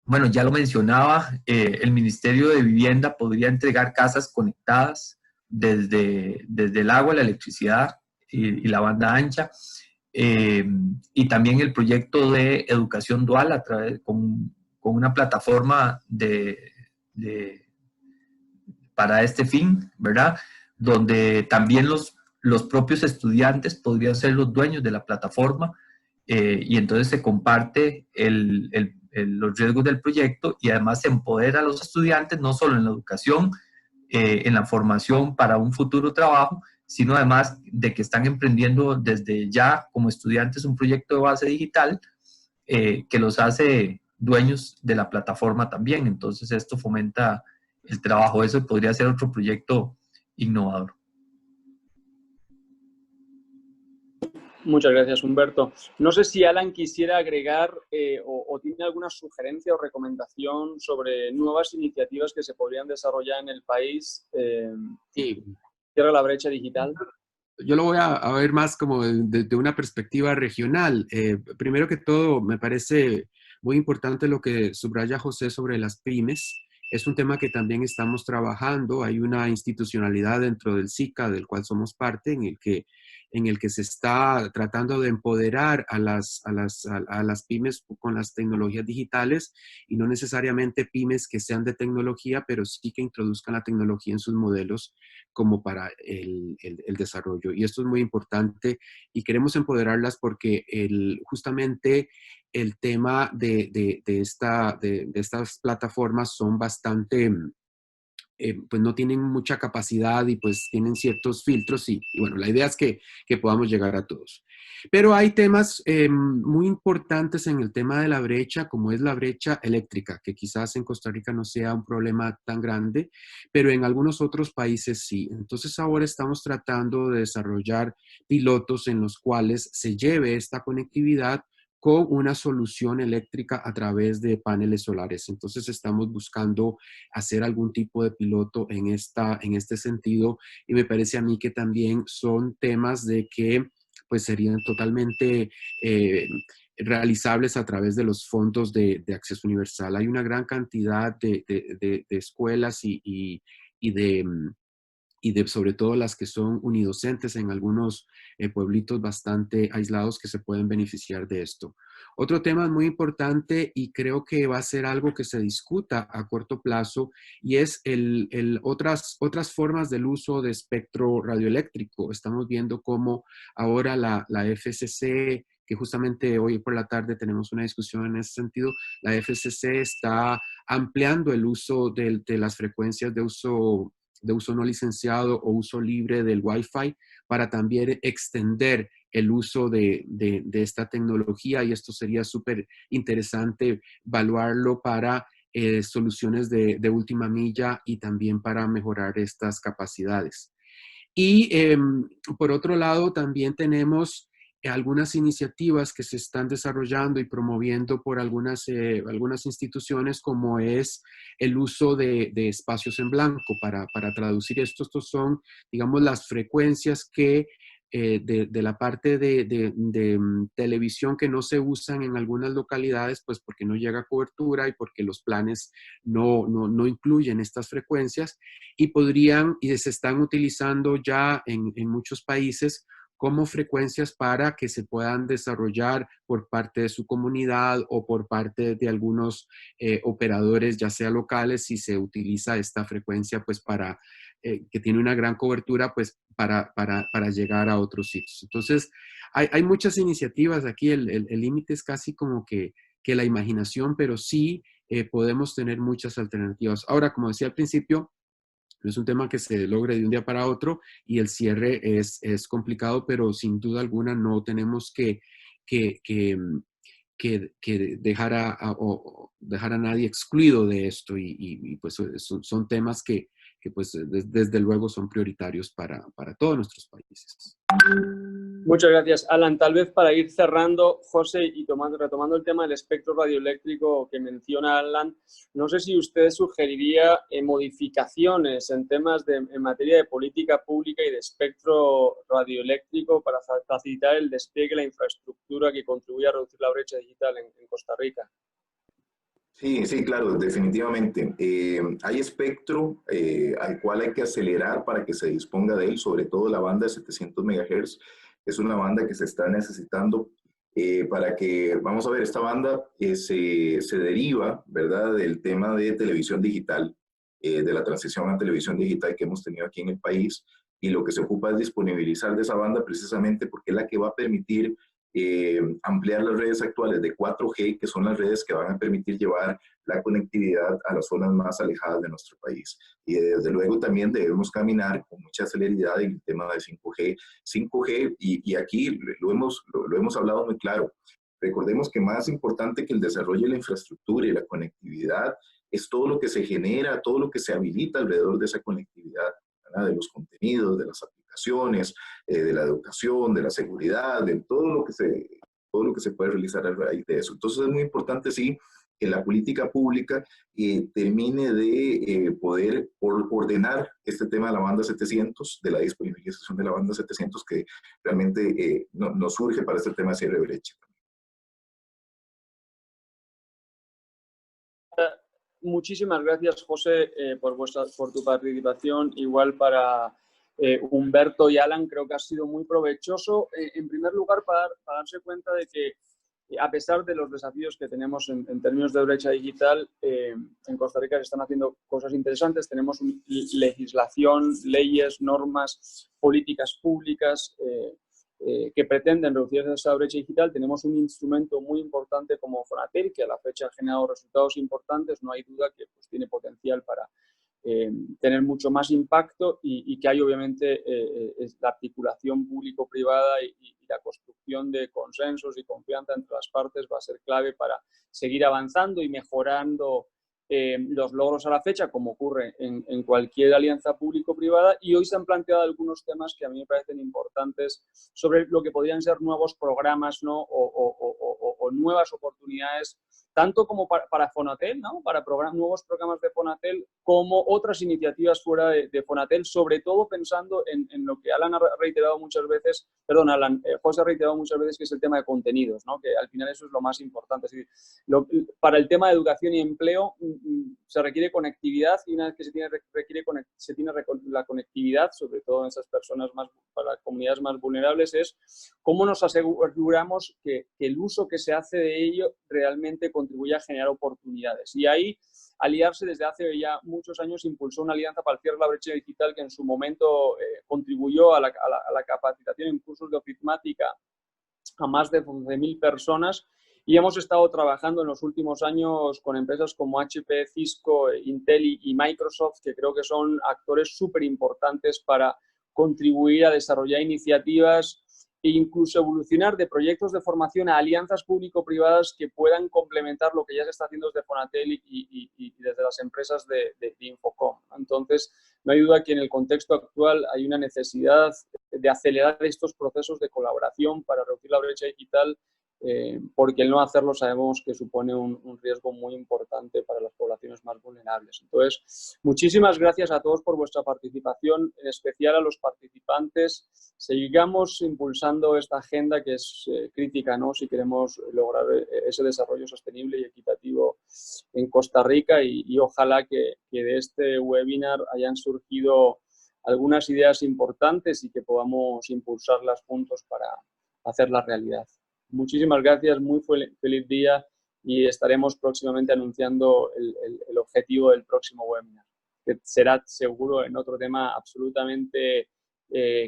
Bueno, ya lo mencionaba, el Ministerio de Vivienda podría entregar casas conectadas desde el agua, la electricidad y la banda ancha. Y también el proyecto de educación dual a través, con una plataforma para este fin, ¿verdad? Donde también los propios estudiantes podrían ser los dueños de la plataforma, y entonces se comparte los riesgos del proyecto, y además se empodera a los estudiantes no solo en la educación, en la formación para un futuro trabajo, sino además de que están emprendiendo desde ya como estudiantes un proyecto de base digital que los hace dueños de la plataforma también. Entonces esto fomenta el trabajo. Eso podría ser otro proyecto innovador.
Muchas gracias, Humberto. No sé si Alan quisiera agregar o tiene alguna sugerencia o recomendación sobre nuevas iniciativas que se podrían desarrollar en el país.
Sí.
Cierra la brecha digital.
Yo lo voy a ver más como desde una perspectiva regional. Primero que todo, me parece muy importante lo que subraya José sobre las pymes. Es un tema que también estamos trabajando. Hay una institucionalidad dentro del SICA, del cual somos parte, en el que se está tratando de empoderar a las pymes con las tecnologías digitales, y no necesariamente pymes que sean de tecnología, pero sí que introduzcan la tecnología en sus modelos como para el desarrollo. Y esto es muy importante y queremos empoderarlas porque justamente el tema de estas plataformas son bastante, pues no tienen mucha capacidad y pues tienen ciertos filtros y bueno, la idea es que podamos llegar a todos. Pero hay temas muy importantes en el tema de la brecha, como es la brecha eléctrica, que quizás en Costa Rica no sea un problema tan grande, pero en algunos otros países sí. Entonces ahora estamos tratando de desarrollar pilotos en los cuales se lleve esta conectividad con una solución eléctrica a través de paneles solares. Entonces estamos buscando hacer algún tipo de piloto en este sentido, y me parece a mí que también son temas de que pues serían totalmente realizables a través de los fondos de acceso universal. Hay una gran cantidad de escuelas y de sobre todo las que son unidocentes en algunos pueblitos bastante aislados que se pueden beneficiar de esto. Otro tema muy importante, y creo que va a ser algo que se discuta a corto plazo, y es otras formas del uso de espectro radioeléctrico. Estamos viendo cómo ahora la FCC, que justamente hoy por la tarde tenemos una discusión en ese sentido, la FCC está ampliando el uso de las frecuencias de uso no licenciado o uso libre del Wi-Fi para también extender el uso de esta tecnología, y esto sería súper interesante evaluarlo para soluciones de última milla y también para mejorar estas capacidades. Y por otro lado, también tenemos algunas iniciativas que se están desarrollando y promoviendo por algunas instituciones, como es el uso de espacios en blanco. Para traducir esto, estos son, digamos, las frecuencias que de la parte de televisión que no se usan en algunas localidades, pues porque no llega cobertura y porque los planes no incluyen estas frecuencias, y se están utilizando ya en muchos países como frecuencias para que se puedan desarrollar por parte de su comunidad o por parte de algunos operadores, ya sea locales, si se utiliza esta frecuencia pues para que tiene una gran cobertura, pues para llegar a otros sitios. Entonces, hay muchas iniciativas aquí. El límite es casi como que la imaginación, pero sí podemos tener muchas alternativas. Ahora, como decía al principio, no es un tema que se logre de un día para otro, y el cierre es complicado, pero sin duda alguna no tenemos que dejar a nadie excluido de esto, y pues son temas que pues desde luego son prioritarios para todos nuestros países.
Muchas gracias, Alan. Tal vez para ir cerrando, José, y retomando el tema del espectro radioeléctrico que menciona Alan, no sé si usted sugeriría modificaciones en temas en materia de política pública y de espectro radioeléctrico para facilitar el despliegue de la infraestructura que contribuye a reducir la brecha digital en Costa Rica.
Sí, sí, claro, definitivamente. Hay espectro al cual hay que acelerar para que se disponga de él, sobre todo la banda de 700 MHz. Es una banda que se está necesitando para que, vamos a ver, esta banda se deriva, ¿verdad?, del tema de televisión digital, de la transición a televisión digital que hemos tenido aquí en el país, y lo que se ocupa es disponibilizar de esa banda precisamente porque es la que va a permitir ampliar las redes actuales de 4G, que son las redes que van a permitir llevar la conectividad a las zonas más alejadas de nuestro país. Y desde luego también debemos caminar con mucha celeridad en el tema de 5G, y aquí lo hemos hablado muy claro. Recordemos que más importante que el desarrollo de la infraestructura y la conectividad es todo lo que se genera, todo lo que se habilita alrededor de esa conectividad, ¿verdad?, de los contenidos, de las aplicaciones, de la educación, de la seguridad, de todo lo que se puede realizar a raíz de eso. Entonces es muy importante, sí, que la política pública termine de poder ordenar este tema de la banda 700, de la disponibilización de la banda 700, que realmente nos surge para este tema de cierre de brecha.
Muchísimas gracias, José, por tu participación. Igual para Humberto y Alan, creo que ha sido muy provechoso. En primer lugar, para darse cuenta de que, a pesar de los desafíos que tenemos en términos de brecha digital, en Costa Rica se están haciendo cosas interesantes. Tenemos legislación, leyes, normas, políticas públicas que pretenden reducir esa brecha digital. Tenemos un instrumento muy importante como Fonatel, que a la fecha ha generado resultados importantes. No hay duda que pues, tiene potencial para tener mucho más impacto, y que hay obviamente la articulación público-privada y la construcción de consensos y confianza entre las partes va a ser clave para seguir avanzando y mejorando los logros a la fecha, como ocurre en cualquier alianza público-privada. Y hoy se han planteado algunos temas que a mí me parecen importantes sobre lo que podrían ser nuevos programas, ¿no?, o nuevas oportunidades, tanto como para Fonatel, ¿no?, para nuevos programas de Fonatel, como otras iniciativas fuera de Fonatel, sobre todo pensando en lo que Alan ha reiterado muchas veces, José ha reiterado muchas veces, que es el tema de contenidos, ¿no?, que al final eso es lo más importante. Es decir, para el tema de educación y empleo se requiere conectividad, y una vez que se tiene la conectividad, sobre todo en esas personas para las comunidades más vulnerables, es cómo nos aseguramos que el uso que se hace de ello realmente contribuye a generar oportunidades. Y ahí, aliarse desde hace ya muchos años, impulsó una alianza para el cierre de la brecha digital que en su momento contribuyó a la capacitación en cursos de ofimática a más de 11.000 personas, Y hemos estado trabajando en los últimos años con empresas como HP, Cisco, Intel y Microsoft, que creo que son actores súper importantes para contribuir a desarrollar iniciativas e incluso evolucionar de proyectos de formación a alianzas público-privadas que puedan complementar lo que ya se está haciendo desde Fonatel y desde las empresas de Infocom. Entonces, no hay duda que en el contexto actual hay una necesidad de acelerar estos procesos de colaboración para reducir la brecha digital, porque el no hacerlo sabemos que supone un riesgo muy importante para las poblaciones más vulnerables. Entonces, muchísimas gracias a todos por vuestra participación, en especial a los participantes. Sigamos impulsando esta agenda que es crítica, ¿no?, si queremos lograr ese desarrollo sostenible y equitativo en Costa Rica, y ojalá que de este webinar hayan surgido algunas ideas importantes y que podamos impulsarlas juntos para hacerla realidad. Muchísimas gracias, muy feliz día, y estaremos próximamente anunciando el objetivo del próximo webinar, que será seguro en otro tema absolutamente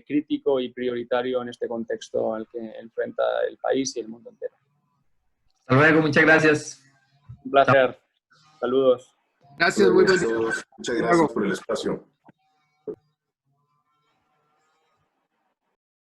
crítico y prioritario en este contexto al que enfrenta el país y el mundo entero.
Hasta luego, muchas gracias.
Un placer. Saludos.
Gracias, muy buen día.
Muchas gracias por el espacio.